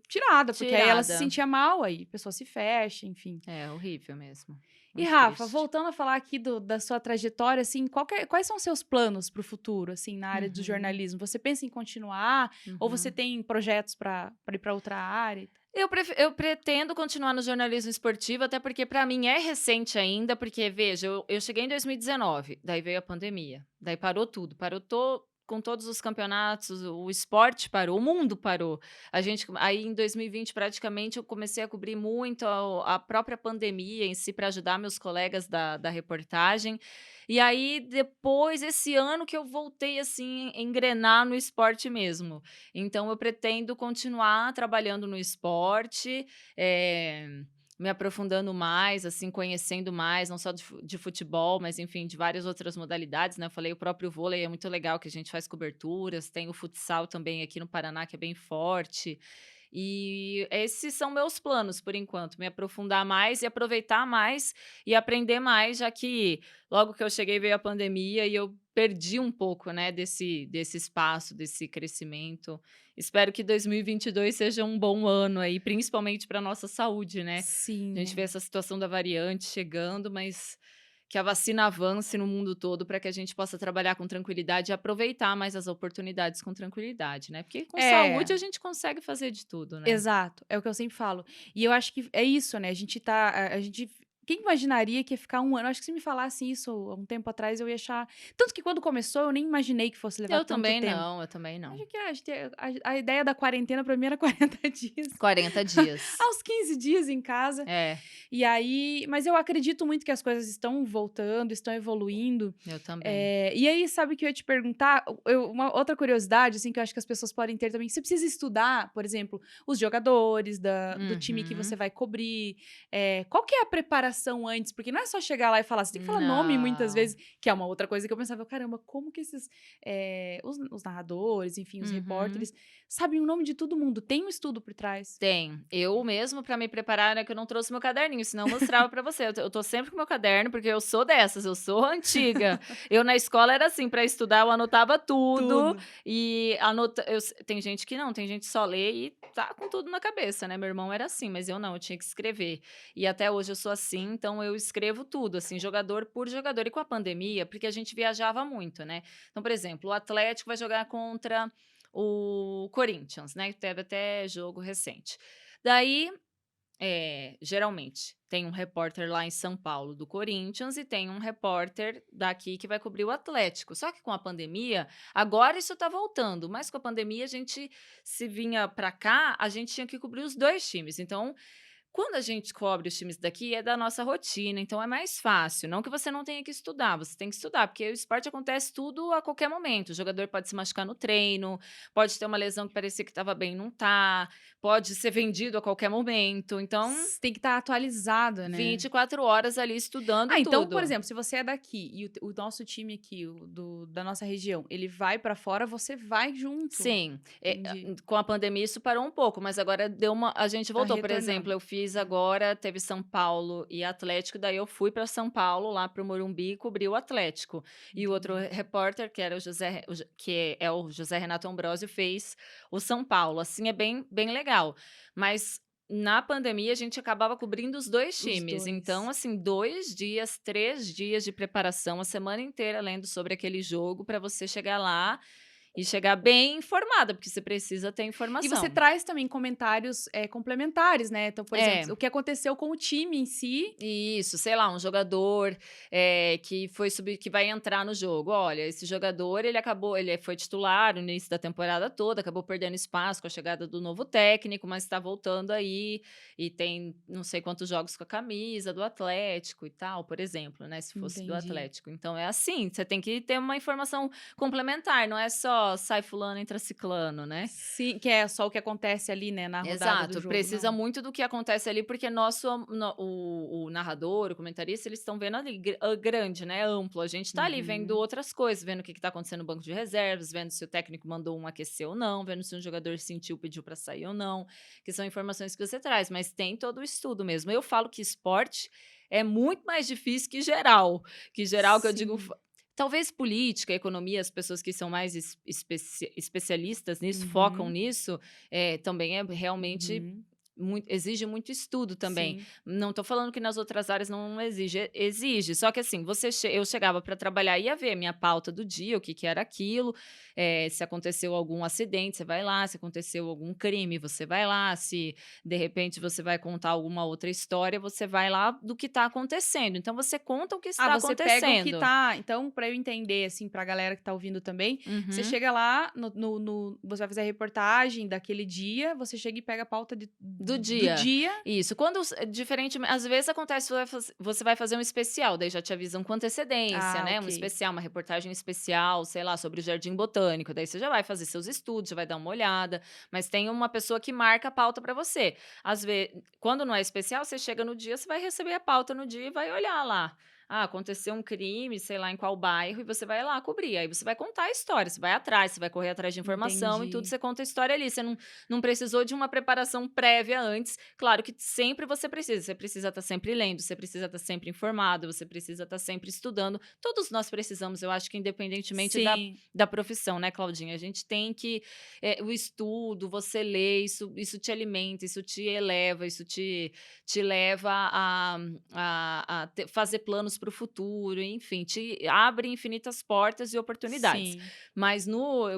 A: tirada, porque aí ela se
B: tirada.
A: sentia mal, aí a pessoa se fecha, enfim.
B: É horrível mesmo,
A: E
B: muito
A: Rafa,
B: triste.
A: voltando a falar aqui da sua trajetória, assim, quais são os seus planos para o futuro, assim, na área do
B: Uhum,
A: jornalismo? Você pensa em continuar ou você
B: uhum.
A: tem projetos para ir para outra área?
B: Eu pretendo continuar no jornalismo esportivo, até porque para mim é recente ainda, porque veja, eu cheguei em 2019, daí veio a pandemia, daí parou tudo, parou com todos os campeonatos, o esporte parou, o mundo parou. A gente aí em 2020 praticamente eu comecei a cobrir muito a própria pandemia em si para ajudar meus colegas da reportagem. E aí depois esse ano que eu voltei assim engrenar no esporte mesmo. Então eu pretendo continuar trabalhando no esporte, me aprofundando mais, assim, conhecendo mais, não só de futebol, mas enfim, de várias outras modalidades, né. Eu falei o próprio vôlei é muito legal, que a gente faz coberturas, tem o futsal também aqui no Paraná, que é bem forte. E esses são meus planos por enquanto, me aprofundar mais e aproveitar mais e aprender mais, já que logo que eu cheguei veio a pandemia e eu perdi um pouco, né, desse espaço, desse crescimento. Espero que 2022 seja um bom ano aí, principalmente para nossa saúde, né. A
A: Sim,
B: gente vê
A: é.
B: essa situação da variante chegando, mas que a vacina avance no mundo todo para que a gente possa trabalhar com tranquilidade e aproveitar mais as oportunidades com tranquilidade, né, porque com
A: É,
B: saúde a gente consegue fazer de tudo, né.
A: exato, é o que eu sempre falo. E eu acho que é isso, né, a gente tá a gente quem imaginaria que ia ficar um ano? Acho que se me falasse isso há um tempo atrás eu ia achar tanto que quando começou eu nem imaginei que fosse levar
B: Eu
A: tanto
B: também
A: tempo.
B: não, eu também não.
A: Acho que a ideia da quarentena pra mim era 40 dias.
B: 40 dias.
A: Aos 15 dias em casa.
B: É,
A: E aí mas eu acredito muito que as coisas estão voltando, estão evoluindo.
B: eu também.
A: E aí, sabe o que eu ia te perguntar? Uma outra curiosidade, assim, que eu acho que as pessoas podem ter também, você precisa estudar, por exemplo, os jogadores do time que você
B: Uhum.
A: vai cobrir, qual que é a preparação antes? Porque não é só chegar lá e falar, você tem que falar nome muitas
B: Não.
A: vezes, que é uma outra coisa que eu pensava: "Caramba, como que esses, os narradores, enfim, os
B: Uhum.
A: repórteres, sabem o nome de todo mundo?" Tem um estudo por trás.
B: Tem. Eu mesmo, para me preparar, né, que eu não trouxe meu caderninho, senão eu mostrava para você. Eu tô sempre com meu caderno, porque eu sou dessas, eu sou antiga. Eu na escola era assim, para estudar eu anotava tudo
A: Tudo.
B: e tem gente que não, tem gente que só lê e tá com tudo na cabeça, né, meu irmão era assim, mas eu não, eu tinha que escrever. E até hoje eu sou assim, então eu escrevo tudo, assim, jogador por jogador. E com a pandemia, porque a gente viajava muito, né. Então, por exemplo, o Atlético vai jogar contra o Corinthians, né? Teve até jogo recente. Daí, geralmente, tem um repórter lá em São Paulo do Corinthians e tem um repórter daqui que vai cobrir o Atlético. Só que com a pandemia, agora isso tá voltando, mas com a pandemia a gente se vinha para cá, a gente tinha que cobrir os 2 times. Então, quando a gente cobre os times daqui, é da nossa rotina, então é mais fácil. Não que você não tenha que estudar, você tem que estudar, porque o esporte acontece tudo a qualquer momento. O jogador pode se machucar no treino, pode ter uma lesão que parecia que estava bem e não tá, pode ser vendido a qualquer momento. Então,
A: Tem que estar atualizado, né?
B: 24 horas ali estudando
A: Então, por
B: tudo.
A: exemplo, se você é daqui e o nosso time aqui, da nossa região, ele vai pra fora, você vai junto.
B: Sim,
A: Entendi.
B: com a pandemia isso parou um pouco, mas agora a gente voltou. Por
A: retornando.
B: exemplo, eu fiz agora, teve São Paulo e Atlético, daí eu fui para São Paulo, lá para o Morumbi, e cobri o Atlético. E o outro repórter, que era o José Renato Ambrosio, fez o São Paulo. Assim, é bem, bem legal. Mas na pandemia a gente acabava cobrindo os 2
A: Os
B: times.
A: dois.
B: Então, assim, 2 dias, 3 dias de preparação, a semana inteira lendo sobre aquele jogo para você chegar lá e chegar bem informada, porque você precisa ter
A: E
B: informação.
A: você traz também comentários complementares, né? Então, por exemplo,
B: É.
A: o que aconteceu com o time em si.
B: Isso, sei lá, um jogador que vai entrar no jogo. Olha, esse jogador ele foi titular no início da temporada toda, acabou perdendo espaço com a chegada do novo técnico, mas está voltando aí e tem não sei quantos jogos com a camisa do Atlético e tal, por exemplo, né? Se fosse do
A: Entendi.
B: Atlético. Então é assim, você tem que ter uma informação complementar, não é só sai fulano, entra ciclano, né?
A: Sim, que é só o que acontece ali, né, na rodada do
B: Exato,
A: jogo.
B: precisa
A: não.
B: muito do que acontece ali, porque o narrador, o comentarista, eles estão vendo ali grande, né, amplo. A gente tá ali vendo outras coisas, vendo o que tá acontecendo no banco de reservas, vendo se o técnico mandou um aquecer ou não, vendo se um jogador sentiu, pediu para sair ou não, que são informações que você traz, mas tem todo o estudo mesmo. Eu falo que esporte é muito mais difícil que geral que eu digo.
A: Sim.
B: Talvez política, economia, as pessoas que são mais especialistas nisso, focam
A: Uhum.
B: nisso, também é realmente
A: Uhum.
B: exige muito estudo também.
A: Sim.
B: Não estou falando que nas outras áreas não exige. Só que assim, eu chegava para trabalhar e ia ver a minha pauta do dia, o que, que era aquilo, se aconteceu algum acidente, você vai lá, se aconteceu algum crime, você vai lá, se de repente você vai contar alguma outra história, você vai lá do que está acontecendo. Então você conta o que está
A: Você pega o que
B: acontecendo.
A: tá. Então, pra eu entender, assim, pra galera que tá ouvindo também, você
B: Uhum.
A: chega lá, você vai fazer a reportagem daquele dia, você chega e pega a pauta
B: Do
A: do
B: dia.
A: dia.
B: Isso. Quando diferente, às vezes acontece, você vai fazer um especial, daí já te avisam com antecedência, né? Um
A: Ok.
B: especial, uma reportagem especial, sei lá, sobre o Jardim Botânico. Daí você já vai fazer seus estudos, já vai dar uma olhada, mas tem uma pessoa que marca a pauta para você. Às vezes, quando não é especial, você chega no dia, você vai receber a pauta no dia e vai olhar lá. Ah, aconteceu um crime, sei lá em qual bairro, e você vai lá cobrir. Aí você vai contar a história, você vai atrás, você vai correr atrás de informação e tudo,
A: Entendi.
B: você conta a história ali. Você não precisou de uma preparação prévia antes. Claro que sempre você precisa estar sempre lendo, você precisa estar sempre informado, você precisa estar sempre estudando. Todos nós precisamos, eu acho que independentemente
A: Sim.
B: da profissão, né, Claudinha? A gente tem que, o estudo, você lê, isso te alimenta, isso te eleva, isso te leva a fazer planos para o futuro, enfim, te abre infinitas portas e oportunidades.
A: Sim.
B: Mas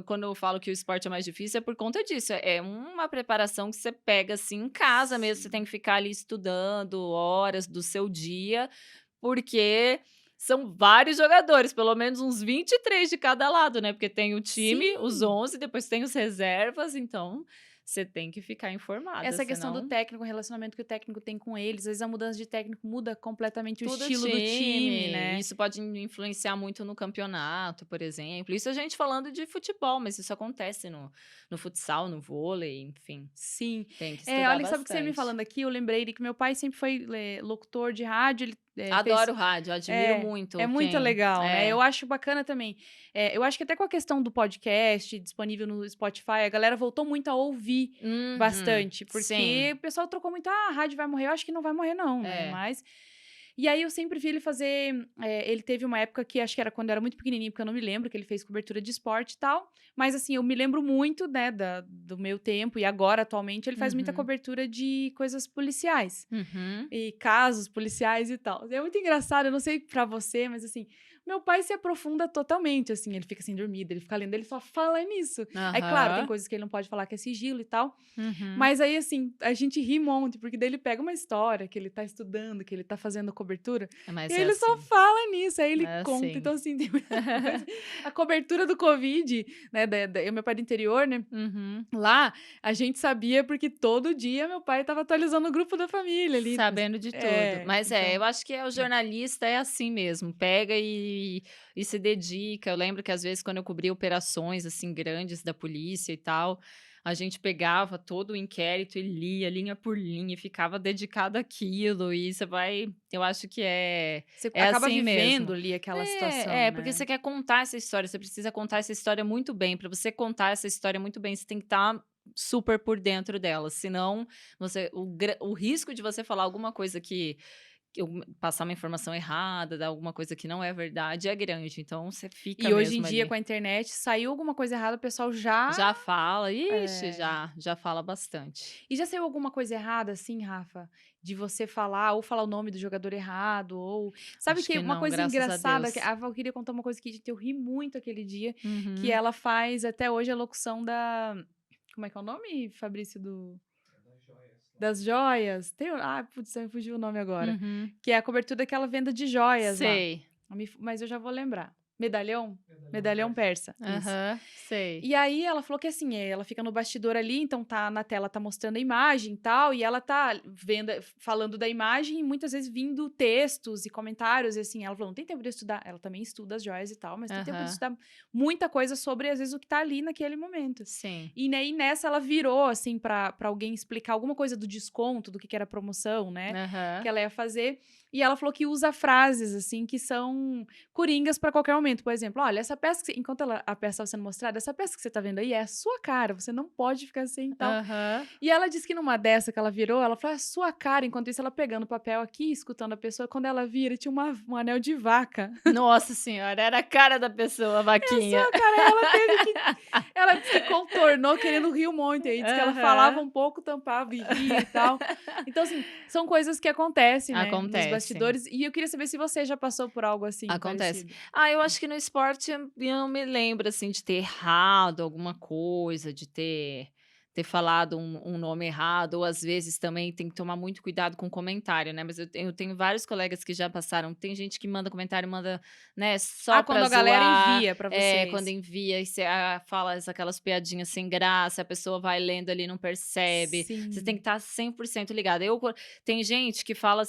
B: quando eu falo que o esporte é mais difícil, é por conta disso. É uma preparação que você pega assim em casa mesmo. Você tem que ficar ali estudando horas do seu dia, porque são vários jogadores, pelo menos uns 23 de cada lado, né? Porque tem o time, os
A: Sim.
B: 11, depois tem os reservas, então você tem que ficar informada,
A: Essa questão do
B: senão
A: técnico, o relacionamento que o técnico tem com eles, às vezes a mudança de técnico muda completamente o
B: tudo
A: estilo do time,
B: time.
A: né?
B: Isso pode influenciar muito no campeonato, por exemplo. Isso a gente falando de futebol, mas isso acontece no futsal, no vôlei, enfim.
A: Sim.
B: Tem que estudar
A: Olha, sabe o que você me
B: bastante.
A: falando aqui? Eu lembrei de que meu pai sempre foi locutor de rádio, ele fez.
B: Adoro rádio, admiro
A: É
B: muito
A: muito
B: quem
A: legal, né?
B: é.
A: Eu acho bacana também. Eu acho que até com a questão do podcast disponível no Spotify, a galera voltou muito a ouvir
B: Uhum,
A: bastante, porque
B: sim,
A: o pessoal trocou muito, a rádio vai morrer, eu acho que não vai morrer não, né?
B: é.
A: Mas e aí eu sempre vi ele fazer. Ele teve uma época que acho que era quando eu era muito pequenininho, porque eu não me lembro, que ele fez cobertura de esporte e tal. Mas assim, eu me lembro muito, né, do meu tempo, e agora, atualmente, ele faz muita
B: Uhum,
A: cobertura de coisas policiais
B: uhum.
A: e casos policiais e tal. É muito engraçado, eu não sei pra você, mas assim, Meu pai se aprofunda totalmente, assim, ele fica sem dormir, ele fica lendo, ele só fala nisso. Aí, claro, tem
B: Aham.
A: coisas que ele não pode falar que é sigilo e tal,
B: Uhum.
A: mas aí, assim, a gente ri um monte, porque daí ele pega uma história que ele tá estudando, que ele tá fazendo cobertura, e
B: Mas
A: aí
B: é
A: ele só
B: assim,
A: fala nisso, aí ele
B: é
A: conta.
B: assim.
A: Então, assim, tem muita coisa. A cobertura do Covid, né, meu pai é do interior, né,
B: Uhum.
A: lá a gente sabia porque todo dia meu pai estava atualizando o grupo da família ali.
B: Sabendo de tudo. Mas eu
A: Então.
B: acho que o jornalista é assim mesmo, pega e se dedica. Eu lembro que às vezes quando eu cobria operações, assim, grandes da polícia e tal, a gente pegava todo o inquérito e lia linha por linha e ficava dedicado àquilo e você vai eu acho que
A: Você
B: é
A: acaba
B: assim
A: vivendo
B: mesmo.
A: ali aquela situação,
B: Porque
A: né.
B: você quer contar essa história, você precisa contar essa história muito bem. Para você contar essa história muito bem, você tem que estar super por dentro dela, senão o risco de você falar alguma coisa que eu passar uma informação errada, dar alguma coisa que não é verdade é grande, então você fica
A: E hoje em
B: mesmo
A: dia
B: ali.
A: com a internet, saiu alguma coisa errada, o pessoal já
B: Já fala, ixi,
A: é.
B: já fala bastante.
A: E já saiu alguma coisa errada, assim, Rafa? De você falar ou falar o nome do jogador errado ou sabe
B: Acho
A: que
B: que
A: uma
B: não,
A: coisa
B: graças a
A: engraçada que
B: Deus.
A: a Val queria contar uma coisa que eu ri muito aquele dia, que
B: Uhum,
A: ela faz até hoje a locução da como é que é o nome, Fabrício, das joias? Putz, me fugiu o nome agora.
B: uhum.
A: Que é a cobertura daquela venda de joias lá.
B: Sei.
A: Mas eu já vou lembrar. Medalhão? Medalhão persa, isso.
B: Aham, sei.
A: E aí ela falou que assim, ela fica no bastidor ali, então tá na tela, tá mostrando a imagem e tal, e ela tá vendo, falando da imagem e muitas vezes vindo textos e comentários, e assim, ela falou, não tem tempo de estudar, ela também estuda as joias e tal, mas tem tempo de
B: Aham,
A: estudar muita coisa sobre, às vezes, o que tá ali naquele momento.
B: sim.
A: E aí nessa ela virou, assim, pra alguém explicar alguma coisa do desconto, do que era a promoção, né, que
B: Aham.
A: ela ia fazer, e ela falou que usa frases, assim, que são coringas pra qualquer momento. Por exemplo, olha, essa peça enquanto a peça estava sendo mostrada, essa peça que você tá vendo aí é a sua cara, você não pode ficar assim e tal.
B: Aham.
A: E ela disse que numa dessa que ela virou, ela falou, é a sua cara, enquanto isso ela pegando o papel aqui, escutando a pessoa, quando ela vira, tinha um anel de vaca.
B: Nossa senhora, era a cara da pessoa, a
A: É a
B: vaquinha.
A: sua cara, aí ela disse que contornou querendo rir um monte, aí disse que ela falava
B: Aham.
A: um pouco, tampava e ria e tal. Então, assim, são coisas que acontecem, né, nos
B: Acontecem.
A: bastidores, e eu queria saber se você já passou por algo assim,
B: Acontece.
A: parecido.
B: Eu acho que no esporte eu não me lembro, assim, de ter errado alguma coisa, de ter falado um nome errado, ou às vezes também tem que tomar muito cuidado com o comentário, né, mas eu tenho vários colegas que já passaram tem gente que manda comentário, manda, né, só
A: Quando
B: pra
A: a galera
B: zoar,
A: envia pra
B: quando
A: vocês.
B: envia e você, fala aquelas piadinhas sem graça, a pessoa vai lendo ali e não percebe, você tem que
A: Sim.
B: estar 100% ligada. Tem gente que fala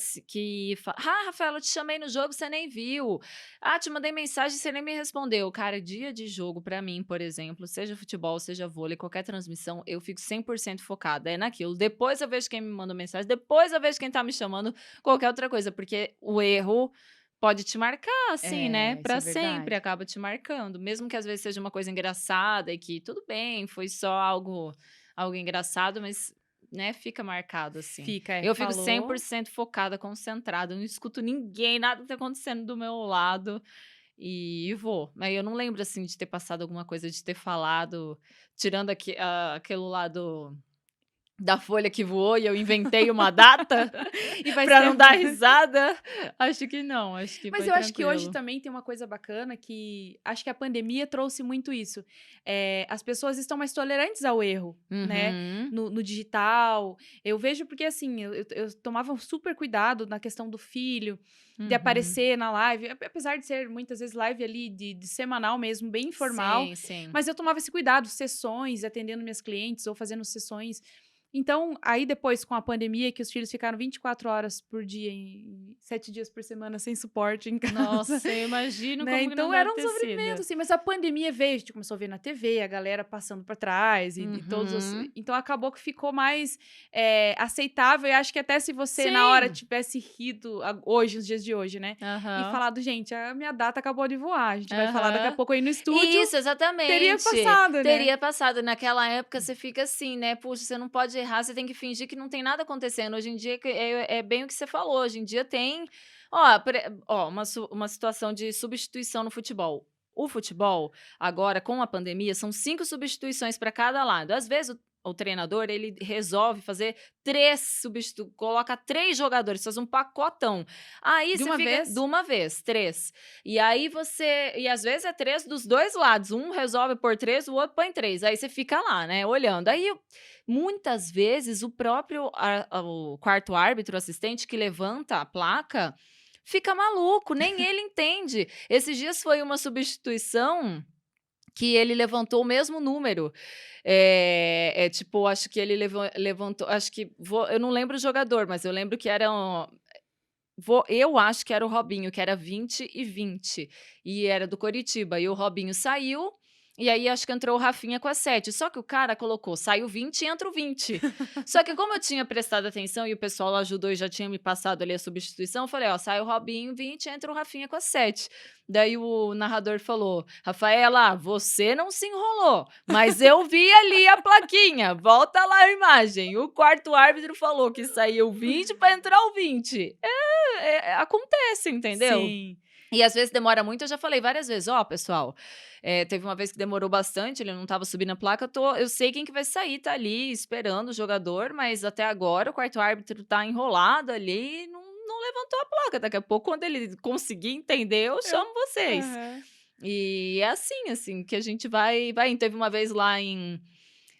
B: "Ah, Rafaela, eu te chamei no jogo, você nem viu. Ah, te mandei mensagem, você nem me respondeu". Cara, dia de jogo pra mim, por exemplo, seja futebol, seja vôlei, qualquer transmissão, eu fico 100% focada, é naquilo. Depois eu vejo quem me manda mensagem, depois eu vejo quem tá me chamando, qualquer outra coisa, porque o erro pode te marcar, assim, né,
A: Isso
B: pra
A: é
B: sempre,
A: verdade.
B: acaba te marcando. Mesmo que às vezes seja uma coisa engraçada e que tudo bem, foi só algo engraçado, mas, né, fica marcado, assim.
A: Fica,
B: Eu fico
A: falou.
B: 100% focada, concentrada, eu não escuto ninguém, nada tá acontecendo do meu lado, e vou. Mas eu não lembro, assim, de ter passado alguma coisa, de ter falado, tirando aquilo lá da folha que voou e eu inventei uma data
A: E faz
B: pra não
A: tempo.
B: dar risada, acho que não, acho que
A: Mas
B: foi
A: eu acho que hoje
B: tranquilo.
A: também tem uma coisa bacana que acho que a pandemia trouxe muito isso. As pessoas estão mais tolerantes ao erro, né,
B: Uhum,
A: no digital. Eu vejo porque, assim, eu tomava um super cuidado na questão do filho, de
B: uhum.
A: aparecer na live, apesar de ser muitas vezes live ali de semanal mesmo, bem informal,
B: Sim, sim.
A: mas eu tomava esse cuidado, sessões, atendendo minhas clientes ou fazendo sessões. Então, aí depois com a pandemia que os filhos ficaram 24 horas por dia, 7 dias por semana sem suporte em casa,
B: Nossa, eu imagino
A: né,
B: como que não
A: então
B: deve
A: era um
B: ter
A: sofrimento,
B: sido.
A: assim, mas a pandemia veio, a gente começou a ver na TV, a galera passando pra trás e todos os
B: Uhum.
A: então acabou que ficou mais, aceitável e acho que até se você na hora
B: Sim.
A: tivesse rido hoje, nos dias de hoje, né, e
B: Aham,
A: falado: "Gente, a minha data acabou de voar, a gente vai falar daqui a
B: aham.
A: pouco aí no estúdio",
B: Isso,
A: teria
B: exatamente.
A: passado, né.
B: Teria passado. Naquela época você fica assim, né, puxa, você não pode errar, você tem que fingir que não tem nada acontecendo. Hoje em dia é bem o que você falou, hoje em dia tem uma situação de substituição no futebol. O futebol, agora com a pandemia, são 5 substituições para cada lado. Às vezes o treinador, ele resolve fazer 3 substituições, coloca 3 jogadores, faz um pacotão. Aí
A: De
B: você
A: uma
B: fica
A: vez?
B: de uma vez, 3. E aí e às vezes é 3 dos 2 lados, um resolve pôr 3, o outro põe 3. Aí você fica lá, né, olhando. Aí muitas vezes o próprio o quarto árbitro assistente que levanta a placa fica maluco, nem ele entende. Esses dias foi uma substituição que ele levantou o mesmo número. Tipo, acho que ele levantou, acho que eu não lembro o jogador, mas eu lembro que eu acho que era o Robinho, que era 20 e 20, e era do Coritiba, e o Robinho saiu, e aí acho que entrou o Rafinha com a 7, só que o cara colocou, saiu 20 e entra o 20. Só que como eu tinha prestado atenção e o pessoal ajudou e já tinha me passado ali a substituição, eu falei, ó, sai o Robinho 20, entra o Rafinha com a 7. Daí o narrador falou, Rafaela, você não se enrolou, mas eu vi ali a plaquinha, volta lá a imagem. O quarto árbitro falou que saiu 20 para entrar o 20. Acontece, entendeu?
A: Sim.
B: E às vezes demora muito, eu já falei várias vezes, ó, pessoal, teve uma vez que demorou bastante, ele não estava subindo a placa, eu sei quem que vai sair, tá ali esperando o jogador, mas até agora o quarto árbitro tá enrolado ali e não levantou a placa. Daqui a pouco, quando ele conseguir entender, eu chamo vocês.
A: Aham.
B: E é assim, que a gente vai. Teve uma vez lá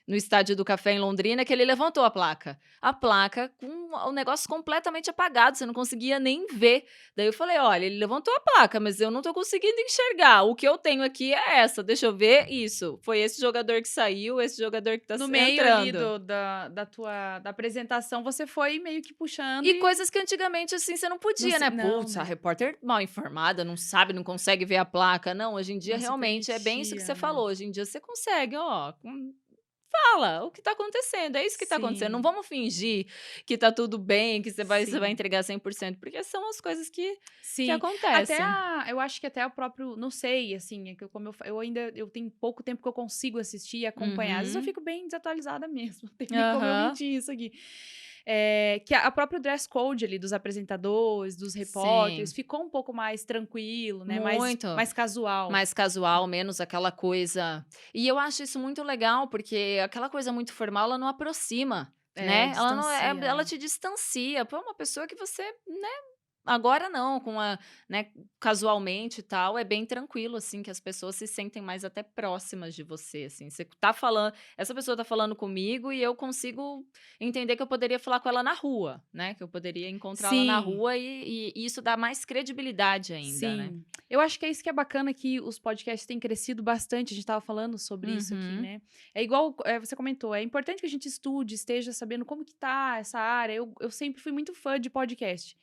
B: no Estádio do Café, em Londrina, que ele levantou a placa. A placa com o negócio completamente apagado, você não conseguia nem ver. Daí eu falei, olha, ele levantou a placa, mas eu não tô conseguindo enxergar. O que eu tenho aqui é essa, deixa eu ver isso. Foi esse jogador que saiu, esse jogador que tá
A: No
B: entrando.
A: meio ali da apresentação, você foi meio que puxando
B: E coisas que antigamente, assim, você não podia, né?
A: Não,
B: Putz, a
A: né?
B: repórter mal informada, não sabe, não consegue ver a placa. Não, hoje em dia
A: Não se
B: realmente é bem isso que
A: permitia,
B: você
A: né?
B: falou. Hoje em dia você consegue, ó, fala o que tá acontecendo, é isso que tá acontecendo. Não
A: Sim.
B: vamos fingir que tá tudo bem, que você vai
A: Sim.
B: entregar 100%, porque são as coisas que
A: Sim,
B: acontecem.
A: eu acho que até o próprio, não sei, assim, é que como eu tenho pouco tempo que eu consigo assistir e acompanhar. Às vezes eu
B: Uhum.
A: fico bem desatualizada mesmo, tem nem como eu
B: Aham.
A: mentir isso aqui. Que a próprio dress code ali dos apresentadores, dos repórteres,
B: Sim,
A: ficou um pouco mais tranquilo, né?
B: muito.
A: Mais casual.
B: Mais casual, menos aquela coisa. E eu acho isso muito legal, porque aquela coisa muito formal, ela não aproxima, né? Ela não
A: Distancia,
B: ela
A: né?
B: te distancia. Pô, é uma pessoa que você, né? Agora não, né, casualmente e tal, é bem tranquilo, assim, que as pessoas se sentem mais até próximas de você, assim. Você tá falando, essa pessoa tá falando comigo e eu consigo entender que eu poderia falar com ela na rua, né? Que eu poderia encontrá-la na
A: Sim.
B: rua e isso dá mais credibilidade ainda, né?
A: Sim. Eu acho que é isso que é bacana, que os podcasts têm crescido bastante, a gente estava falando sobre isso aqui,
B: Uhum.
A: né. É igual, você comentou, é importante que a gente estude, esteja sabendo como que tá essa área. Eu sempre fui muito fã de podcast.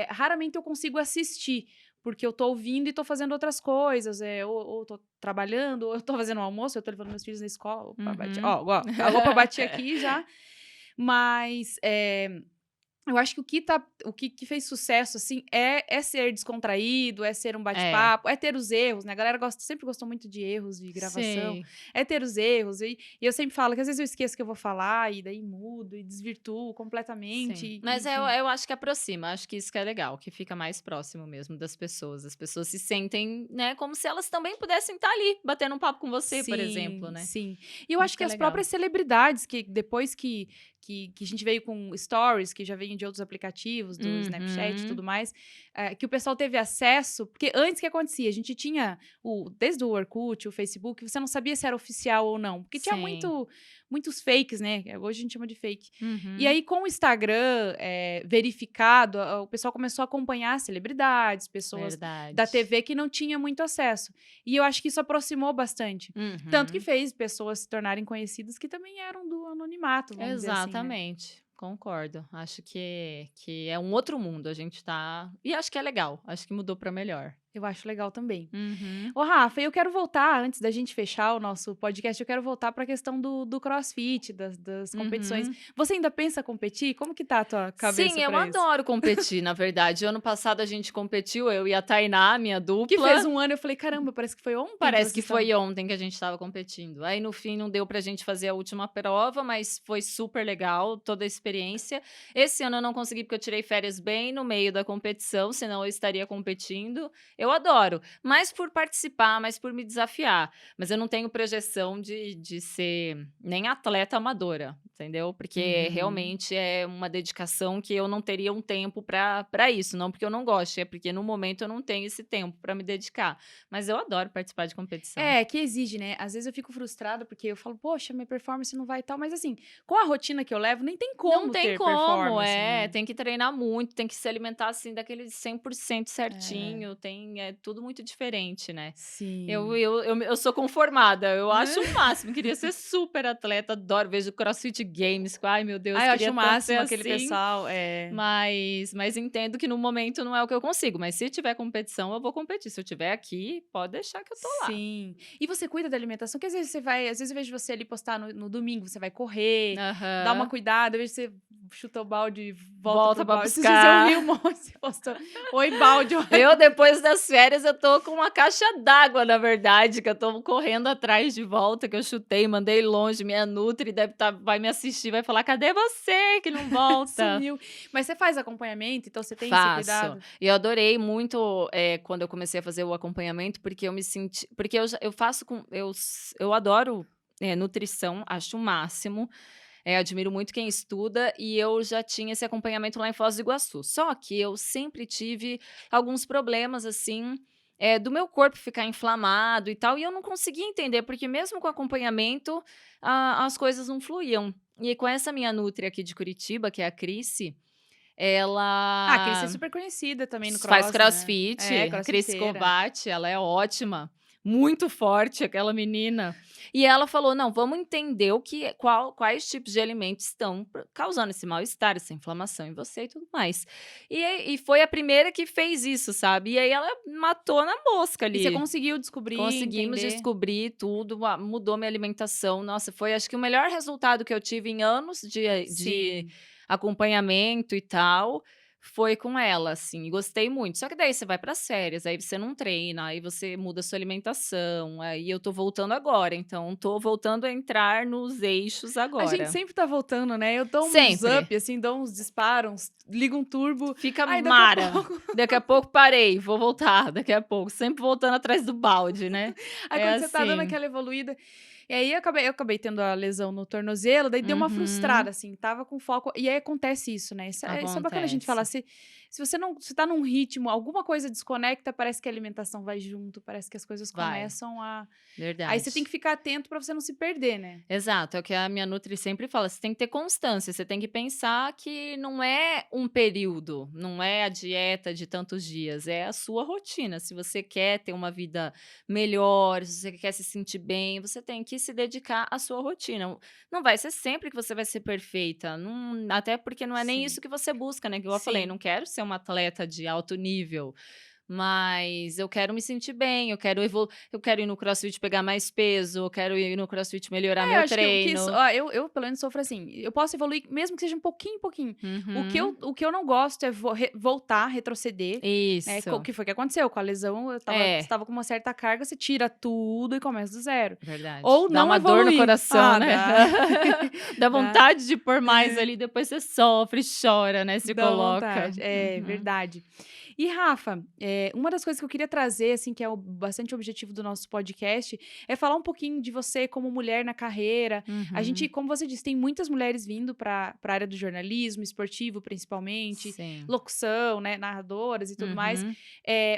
A: Raramente eu consigo assistir, porque eu tô ouvindo e tô fazendo outras coisas, ou tô trabalhando, ou eu tô fazendo um almoço, eu tô levando meus filhos na escola, opa, bati
B: Uhum.
A: ó, a roupa bati aqui já, mas, eu acho que o que fez sucesso, assim, é ser descontraído, é ser um
B: É.
A: bate-papo, é ter os erros, né? A galera sempre gostou muito de erros de gravação,
B: Sim,
A: é ter os erros. E eu sempre falo que às vezes eu esqueço que eu vou falar, e daí mudo, e desvirtuo completamente,
B: sim.
A: e,
B: Mas eu
A: enfim.
B: eu acho que aproxima, acho que isso que é legal, que fica mais próximo mesmo das pessoas. As pessoas se sentem, né, como se elas também pudessem estar ali, batendo um papo com você, por exemplo,
A: Sim,
B: né.
A: sim. E eu acho
B: Isso
A: que
B: que é
A: as
B: legal.
A: próprias celebridades, que depois que a gente veio com stories, que já veio de outros aplicativos, do Snapchat e tudo
B: Uhum.
A: mais, que o pessoal teve acesso, porque antes o que acontecia? A gente tinha desde o Orkut, o Facebook, você não sabia se era oficial ou não, porque tinha
B: Sim.
A: muitos fakes, né? Hoje a gente chama de fake. E
B: Uhum.
A: aí, com o Instagram verificado, o pessoal começou a acompanhar celebridades, pessoas da
B: Verdade.
A: TV que não tinha muito acesso. E eu acho que isso aproximou bastante. Tanto que
B: Uhum.
A: fez pessoas se tornarem conhecidas que também eram do anonimato, vamos dizer assim, né.
B: Exatamente, concordo. Acho que é um outro mundo, a gente tá e acho que é legal, acho que mudou pra melhor.
A: Eu acho legal também.
B: Uhum.
A: Ô, Rafa, eu quero voltar, antes da gente fechar o nosso podcast, eu quero voltar para a questão do CrossFit, das competições.
B: Uhum.
A: Você ainda pensa competir? Como que tá a tua
B: Sim,
A: cabeça
B: eu
A: para isso?
B: adoro competir, na verdade. Ano passado a gente competiu, eu e a Tainá, minha
A: Que fez
B: dupla.
A: um ano, eu falei: "Caramba, parece que foi ontem que
B: Parece
A: vocês
B: que
A: estavam".
B: foi ontem que a gente estava competindo. Aí, no fim, não deu pra gente fazer a última prova, mas foi super legal toda a experiência. Esse ano eu não consegui porque eu tirei férias bem no meio da competição, senão eu estaria competindo. Eu adoro, mais por participar, mais por me desafiar. Mas eu não tenho projeção de ser nem atleta amadora, entendeu? Porque
A: Uhum.
B: realmente é uma dedicação que eu não teria um tempo para isso. Não porque eu não goste, é porque no momento eu não tenho esse tempo para me dedicar. Mas eu adoro participar de competição.
A: É, que exige, né. Às vezes eu fico frustrada, porque eu falo: "Poxa, minha performance não vai e tal", mas assim, com a rotina que eu levo, nem tem
B: Não
A: como
B: tem
A: ter
B: como,
A: performance, né.
B: tem que treinar muito, tem que se alimentar, assim, daquele 100%
A: É,
B: certinho, é tudo muito diferente, né. Eu
A: sim.
B: eu eu eu sou conformada, eu acho o máximo, queria ser super atleta, adoro, vejo CrossFit Games, ai meu Deus,
A: Ah, eu acho
B: queria
A: o
B: tanto ser
A: máximo aquele
B: assim,
A: pessoal
B: mas entendo que no momento não é o que eu consigo, mas se tiver competição eu vou competir, se eu estiver aqui, pode deixar que eu tô lá.
A: sim. E você cuida da alimentação? Que às vezes eu vejo você ali postar no domingo, você vai correr, dá uma
B: Aham.
A: cuidada, eu vejo você chuta o balde e volta pro
B: Volta pra
A: balde. Esses dias eu vi
B: buscar.
A: um monte, você postou: "Oi, balde".
B: Eu, depois das férias, eu tô com uma caixa d'água, na verdade, que eu tô correndo atrás de volta, que eu chutei, mandei longe. Minha nutri vai me assistir, vai falar: "Cadê você que não volta?"
A: Sumiu. Mas você faz acompanhamento, então você tem esse
B: Faço.
A: cuidado?
B: E eu adorei muito, quando eu comecei a fazer o acompanhamento, porque eu me senti porque eu faço com eu adoro, nutrição, acho o máximo, admiro muito quem estuda, e eu já tinha esse acompanhamento lá em Foz do Iguaçu. Só que eu sempre tive alguns problemas, assim, do meu corpo ficar inflamado e tal, e eu não conseguia entender, porque mesmo com acompanhamento, as coisas não fluíam. E com essa minha nutri aqui de Curitiba, que é a Cris,
A: Ah, a Cris é
B: ela
A: super conhecida também no
B: faz
A: cross, né. É,
B: crossfit, a Cris
A: crossfiteira.
B: Covatti, ela é ótima, muito forte aquela menina. E ela falou: "Não, vamos entender quais tipos de alimentos estão causando esse mal-estar, essa inflamação em você e tudo mais". E foi a primeira que fez isso, sabe. E aí ela matou na mosca
A: E você
B: ali.
A: conseguiu descobrir,
B: Conseguimos
A: entender?
B: descobrir tudo, mudou minha alimentação. Nossa, foi acho que o melhor resultado que eu tive em anos de
A: Sim.
B: acompanhamento e tal, foi com ela, assim, e gostei muito. Só que daí você vai para as férias, aí você não treina, aí você muda a sua alimentação, aí eu tô voltando agora, então tô voltando a entrar nos eixos
A: A gente
B: agora.
A: sempre tá voltando, né. Eu dou uns
B: Sempre.
A: up, assim, dou uns disparos, ligo um turbo,
B: Fica
A: aí daqui a
B: mara.
A: pouco
B: Daqui a pouco parei, vou voltar, daqui a pouco, sempre voltando atrás do balde, né.
A: aí
B: É
A: quando você tá dando
B: assim.
A: aquela evoluída e aí eu acabei tendo a lesão no tornozelo, daí deu uma frustrada,
B: Uhum.
A: assim, estava com foco e aí acontece isso, né, isso é bacana a gente falar,
B: Acontece.
A: se você não se tá num ritmo, alguma coisa desconecta, parece que a alimentação vai junto, parece que as coisas
B: Vai,
A: começam a aí você tem
B: verdade.
A: que ficar atento pra você não se perder, né.
B: Exato, é o que a minha nutri sempre fala, você tem que ter constância, você tem que pensar que não é um período, não é a dieta de tantos dias, é a sua rotina. Se você quer ter uma vida melhor, se você quer se sentir bem, você tem que se dedicar à sua rotina. Não vai ser sempre que você vai ser perfeita, até porque não é nem
A: Sim,
B: isso que você busca, né, que eu falei,
A: sim.
B: não quero ser uma atleta de alto nível, mas eu quero me sentir bem, eu quero ir no crossfit pegar mais peso, eu quero ir no crossfit melhorar
A: É, eu
B: meu
A: acho que o que isso
B: treino.
A: ó, eu pelo menos sofro assim, eu posso evoluir mesmo que seja um pouquinho, pouquinho.
B: Uhum.
A: O que eu não gosto é voltar, retroceder, né, o
B: Isso.
A: que foi que aconteceu com a lesão, eu
B: É,
A: estava com uma certa carga, você tira tudo e começa do zero.
B: verdade.
A: Ou
B: Dá
A: não
B: uma dor no
A: evoluir.
B: coração,
A: Ah,
B: né.
A: dá.
B: Dá
A: Dá.
B: vontade de pôr mais ali, depois você sofre, chora, né, se
A: Dá
B: coloca.
A: vontade. É,
B: Uhum.
A: verdade. E Rafa, uma das coisas que eu queria trazer, assim, que é o bastante objetivo do nosso podcast, é falar um pouquinho de você como mulher na carreira. A gente,
B: Uhum.
A: como você disse, tem muitas mulheres vindo para a área do jornalismo, esportivo principalmente,
B: Sim.
A: locução, né, narradoras e tudo mais.
B: Uhum.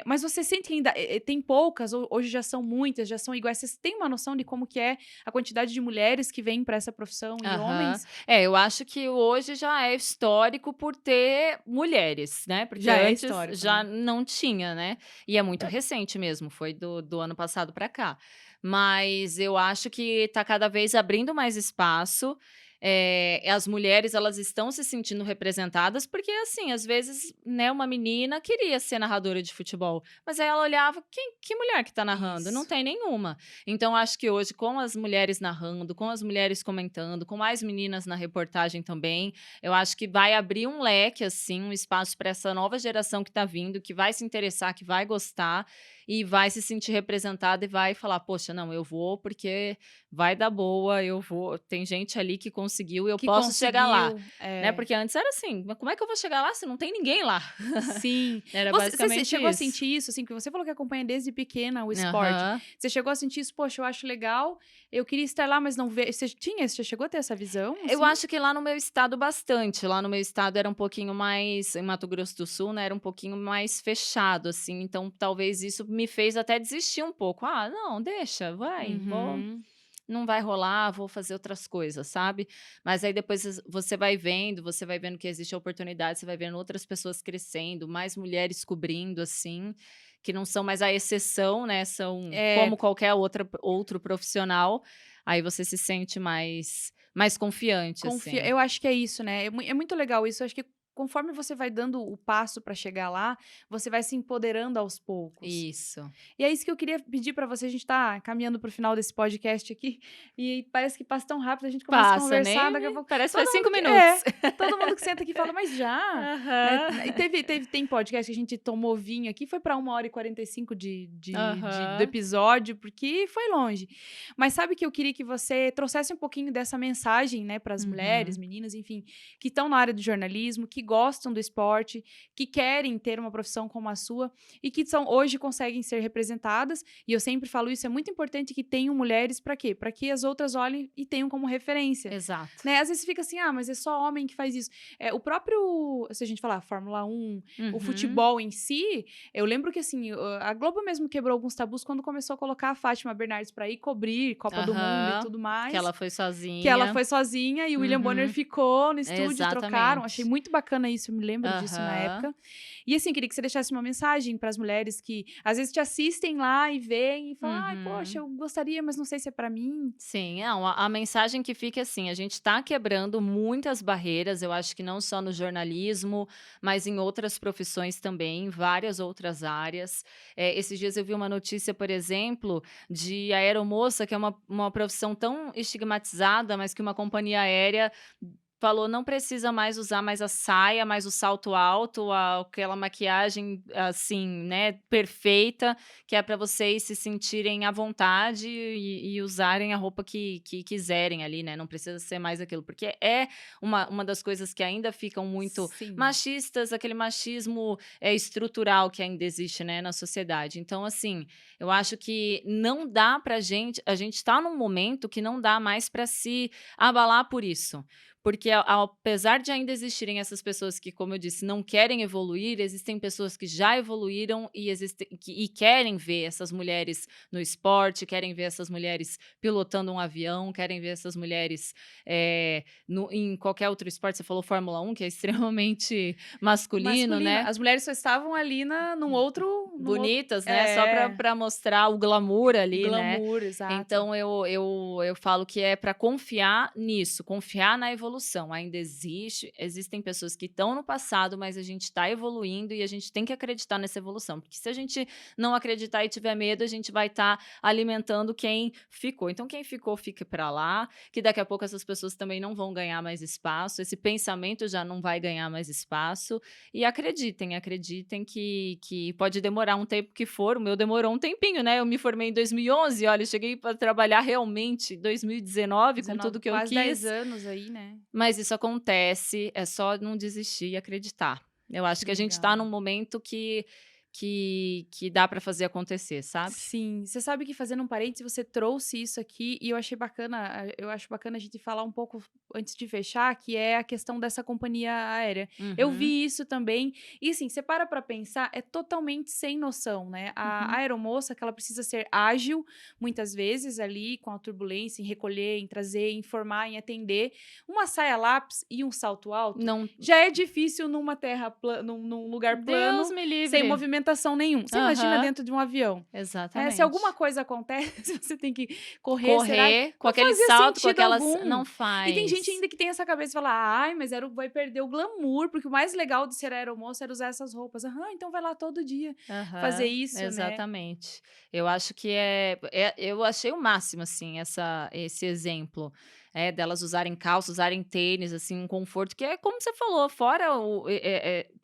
A: Mas você sente que ainda tem poucas, ou hoje já são muitas, já são iguais. Vocês têm uma noção de como que é a quantidade de mulheres que vêm para essa profissão e
B: Aham.
A: homens?
B: Eu acho que hoje já é histórico por ter mulheres, né, porque
A: Já é
B: antes
A: histórico,
B: já
A: né?
B: não tinha, né, e é muito recente mesmo, foi do ano passado para cá. Mas eu acho que tá cada vez abrindo mais espaço, as mulheres elas estão se sentindo representadas, porque assim, às vezes, né, uma menina queria ser narradora de futebol, mas aí ela olhava: Que mulher que tá narrando? Não
A: Isso.
B: tem nenhuma". Então acho que hoje com as mulheres narrando, com as mulheres comentando, com mais meninas na reportagem também, eu acho que vai abrir um leque, assim, um espaço para essa nova geração que tá vindo, que vai se interessar, que vai gostar e vai se sentir representada e vai falar: "Poxa, não, eu vou porque vai dar boa, eu vou". Tem gente ali que conseguiu e eu
A: Que
B: posso chegar lá,
A: conseguiu.
B: né? Porque antes era assim, mas como é que eu vou chegar lá se não tem ninguém lá?
A: Sim.
B: Era
A: Você
B: basicamente
A: chegou a
B: isso.
A: sentir isso, assim, porque você falou que acompanha desde pequena o esporte.
B: Aham.
A: Você chegou a sentir isso? Poxa, eu acho legal, eu queria estar lá, mas não vejo. Você chegou a ter essa visão,
B: Eu
A: assim?
B: acho que lá no meu estado bastante, lá no meu estado era um pouquinho mais em Mato Grosso do Sul, né, era um pouquinho mais fechado, assim, então talvez isso me fez até desistir um pouco. "Ah, não, deixa, vai, vou
A: Uhum.
B: não vai rolar, vou fazer outras coisas", sabe. Mas aí depois você vai vendo que existe a oportunidade, você vai vendo outras pessoas crescendo, mais mulheres cobrindo, assim, que não são mais a exceção, né, são
A: É,
B: como qualquer outro profissional, aí você se sente mais confiante, assim.
A: eu acho que é isso, né? É muito legal isso. Eu acho que conforme você vai dando o passo para chegar lá, você vai se empoderando aos poucos.
B: Isso.
A: E é isso que eu queria pedir para você. A gente tá caminhando para o final desse podcast aqui e parece que passa tão rápido, a gente começa a
B: Passa,
A: conversar,
B: nem
A: daqui a pouco
B: parece que
A: todo
B: faz 5
A: mundo que
B: minutos.
A: todo mundo que senta aqui fala: "Mas já?", né. E
B: Aham.
A: tem podcast que a gente tomou vinho aqui, foi para 1h45 do
B: Aham.
A: episódio, porque foi longe. Mas sabe que eu queria que você trouxesse um pouquinho dessa mensagem, né, para as mulheres,
B: Uhum.
A: meninas, enfim, que estão na área do jornalismo, que gostam do esporte, que querem ter uma profissão como a sua e que hoje conseguem ser representadas, e eu sempre falo isso, é muito importante que tenham mulheres para quê? Para que as outras olhem e tenham como referência,
B: Exato.
A: né? Às vezes fica assim: "Ah, mas é só homem que faz isso". O próprio, se a gente falar Fórmula 1, o
B: Uhum.
A: futebol em si, eu lembro que assim, a Globo mesmo quebrou alguns tabus quando começou a colocar a Fátima Bernardes para ir cobrir Copa do Mundo e
B: Aham.
A: tudo
B: Que
A: mais,
B: ela foi
A: que ela
B: sozinha.
A: foi sozinha e o William Bonner
B: Uhum.
A: ficou no estúdio, trocaram. Achei
B: Exatamente.
A: muito bacana isso, eu me lembro disso na
B: Aham.
A: época. E assim, queria que você deixasse uma mensagem para as mulheres que às vezes te assistem lá e veem e falam: "Ai, poxa,
B: Uhum.
A: eu gostaria, mas não sei se é para mim".
B: Sim, não, a mensagem que fica é assim, a gente está quebrando muitas barreiras, eu acho que não só no jornalismo, mas em outras profissões também, em várias outras áreas. Esses dias eu vi uma notícia, por exemplo, de aeromoça, que é uma profissão tão estigmatizada, mas que uma companhia aérea falou: "Não precisa mais usar mais a saia, mais o salto alto, aquela maquiagem, assim, né, perfeita, que é para vocês se sentirem à vontade e usarem a roupa que quiserem ali, né, não precisa ser mais aquilo", porque é uma das coisas que ainda ficam muito
A: Sim.
B: machistas, aquele machismo, estrutural que ainda existe, né, na sociedade. Então, assim, eu acho que não dá pra gente a gente tá num momento que não dá mais para se abalar por isso. Porque apesar de ainda existirem essas pessoas que, como eu disse, não querem evoluir, existem pessoas que já evoluíram e querem ver essas mulheres no esporte, querem ver essas mulheres pilotando um avião, querem ver essas mulheres, em qualquer outro esporte. Você falou Fórmula 1, que é extremamente masculino,
A: Masculino.
B: né?
A: As mulheres só estavam ali num outro
B: Bonitas, né, só para
A: é,
B: pra mostrar o glamour
A: o
B: ali, né.
A: glamour, exato.
B: Então eu falo que é para confiar nisso, confiar na evolução. Ainda existem pessoas que estão no passado, mas a gente está evoluindo e a gente tem que acreditar nessa evolução, porque se a gente não acreditar e tiver medo, a gente vai estar alimentando quem ficou. Então quem ficou, fique para lá, que daqui a pouco essas pessoas também não vão ganhar mais espaço, esse pensamento já não vai ganhar mais espaço, e acreditem que pode demorar um tempo que for, o meu demorou um tempinho, né, eu me formei em 2011, olha, eu cheguei para trabalhar realmente em 2019 com
A: 19,
B: tudo que eu
A: quase 10
B: quis,
A: anos aí, né.
B: mas isso acontece, é só não desistir e acreditar. Eu acho
A: Que
B: que a gente está
A: legal.
B: num momento que dá para fazer acontecer, sabe?
A: Sim, você sabe que, fazendo um parênteses, você trouxe isso aqui e eu achei bacana, eu acho bacana a gente falar um pouco antes de fechar, que é a questão dessa companhia aérea. Eu
B: Uhum,
A: vi isso também e, assim, você para pra pensar, é totalmente sem noção, né. A
B: uhum.
A: aeromoça, que ela precisa ser ágil, muitas vezes, ali, com a turbulência, em recolher, em trazer, em informar, em atender. Uma saia lápis e um salto alto,
B: Não,
A: já é difícil numa terra pla num lugar
B: Deus
A: plano,
B: me
A: sem
B: livre.
A: movimentação nenhuma. Você imagina
B: Aham,
A: dentro de um avião, né, se alguma
B: exatamente.
A: coisa acontece, você tem que correr, será
B: Correr com
A: não
B: aquele
A: fazia
B: salto, com
A: sentido
B: aquelas
A: algum.
B: não
A: E tem gente
B: faz.
A: ainda que tem essa cabeça e fala: "Ai, mas vai perder o glamour, porque o mais legal de ser aeromoça era usar essas roupas". Aham, então vai lá todo dia fazer
B: Aham,
A: isso, né.
B: exatamente. Eu acho que eu achei o máximo, assim, esse exemplo. delas usarem calça, usarem tênis, assim, um conforto que é como você falou, fora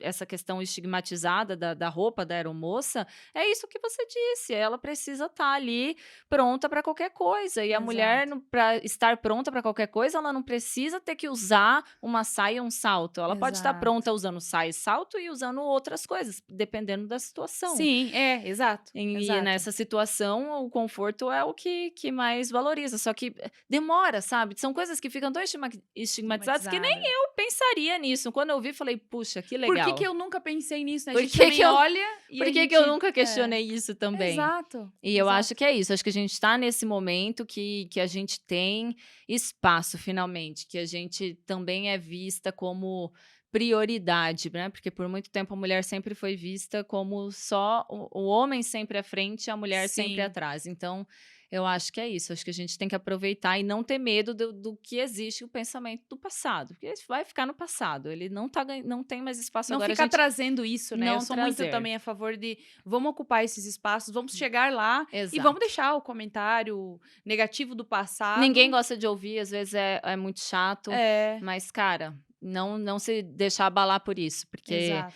B: essa questão estigmatizada da roupa da aeromoça, é isso que você disse, ela precisa estar ali pronta para qualquer coisa. E a mulher,
A: Exato.
B: para estar pronta para qualquer coisa, ela não precisa ter que usar uma saia e um salto. Ela pode estar
A: Exato.
B: pronta usando saia e salto e usando outras coisas, dependendo da situação.
A: Sim, exato,
B: E
A: exato.
B: nessa situação, o conforto é o que mais valoriza, só que demora, sabe. São coisas que ficam tão estigmatizadas que nem
A: Estigmatizada.
B: eu pensaria nisso. Quando eu vi, falei: "Puxa, que
A: Por que que
B: legal".
A: eu nunca pensei nisso, né, a
B: Por
A: gente
B: que que
A: também
B: eu
A: olha e
B: por
A: a
B: que que eu
A: gente
B: nunca questionei isso também?
A: exato,
B: E eu acho
A: exato.
B: que é isso, acho que a gente está nesse momento que a gente tem espaço finalmente, que a gente também é vista como prioridade, né, porque por muito tempo a mulher sempre foi vista como só o homem sempre à frente e a mulher sempre
A: Sim.
B: atrás. Então, eu acho que é isso, acho que a gente tem que aproveitar e não ter medo do que existe o pensamento do passado, porque isso vai ficar no passado, ele não tem mais espaço
A: Não
B: agora, a
A: ficar
B: gente
A: trazendo isso, né, eu
B: não
A: sou muito
B: trazer.
A: também a favor de vamos ocupar esses espaços, vamos chegar lá e vamos
B: Exato.
A: deixar o comentário negativo do
B: Ninguém
A: passado.
B: gosta de ouvir, às vezes é muito chato,
A: É,
B: mas cara, não se deixar abalar por isso, porque
A: exato.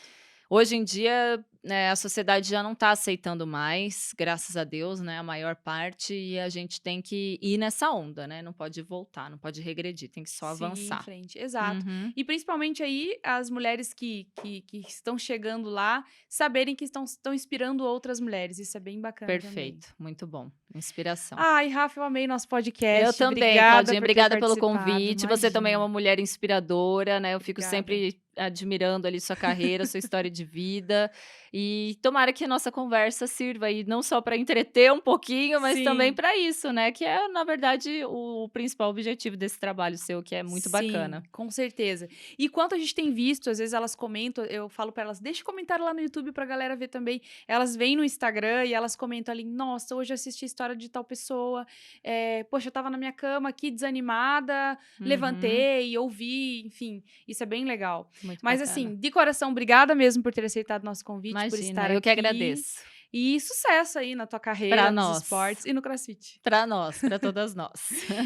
B: hoje em dia, né, a sociedade já não está aceitando mais, graças a Deus, né, a maior parte, e a gente tem que ir nessa onda, né, não pode voltar, não pode regredir, tem que só
A: Seguir em
B: avançar.
A: frente, exato.
B: Uhum.
A: E principalmente aí as mulheres que estão chegando lá, saberem que estão inspirando outras mulheres, isso é bem bacana também.
B: Perfeito, muito bom, inspiração.
A: Ai, Rafa, eu amei nosso
B: Eu
A: podcast,
B: também,
A: obrigada
B: Claudinha,
A: por ter
B: obrigada pelo
A: participado,
B: convite. Você também é
A: imagina.
B: uma mulher inspiradora, né? Eu fico
A: Obrigada.
B: sempre admirando ali sua carreira, sua história de vida. E tomara que a nossa conversa sirva aí não só para entreter um pouquinho, mas também
A: Sim.
B: para isso, né? Que é, na verdade, o principal objetivo desse trabalho seu, que é muito
A: Sim,
B: bacana.
A: com certeza. E quanto a gente tem visto, às vezes elas comentam, eu falo pra elas, deixa comentário lá no YouTube pra galera ver também. Elas vêm no Instagram e elas comentam ali, nossa, hoje eu assisti a história de tal pessoa, poxa, eu tava na minha cama aqui desanimada,
B: Uhum,
A: levantei, ouvi, enfim, isso é bem legal.
B: muito
A: Mas
B: bacana.
A: assim, de coração, obrigada mesmo por ter aceitado nosso convite, por
B: Imagina,
A: estar
B: eu que
A: aqui.
B: agradeço.
A: E sucesso aí na tua
B: Para
A: carreira, nos
B: nós,
A: esportes e no CrossFit.
B: para nós, para todas nós.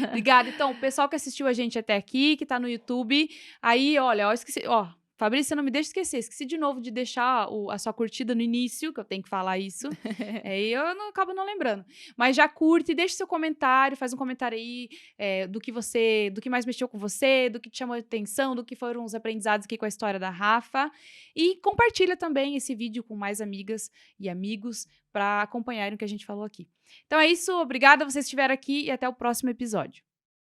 A: Obrigada. Então, o pessoal que assistiu a gente até aqui, que tá no YouTube, aí, olha, ó, esqueci, ó, Fabrícia, não me deixa esquecer, esqueci de novo de deixar a sua curtida no início, que eu tenho que falar isso, aí eu não, acabo não lembrando. Mas já curte, deixa seu comentário, faz um comentário aí do que mais mexeu com você, do que te chamou a atenção, do que foram os aprendizados aqui com a história da Rafa, e compartilha também esse vídeo com mais amigas e amigos para acompanharem o que a gente falou aqui. Então é isso, obrigada a vocês que estiveram aqui e até o próximo episódio.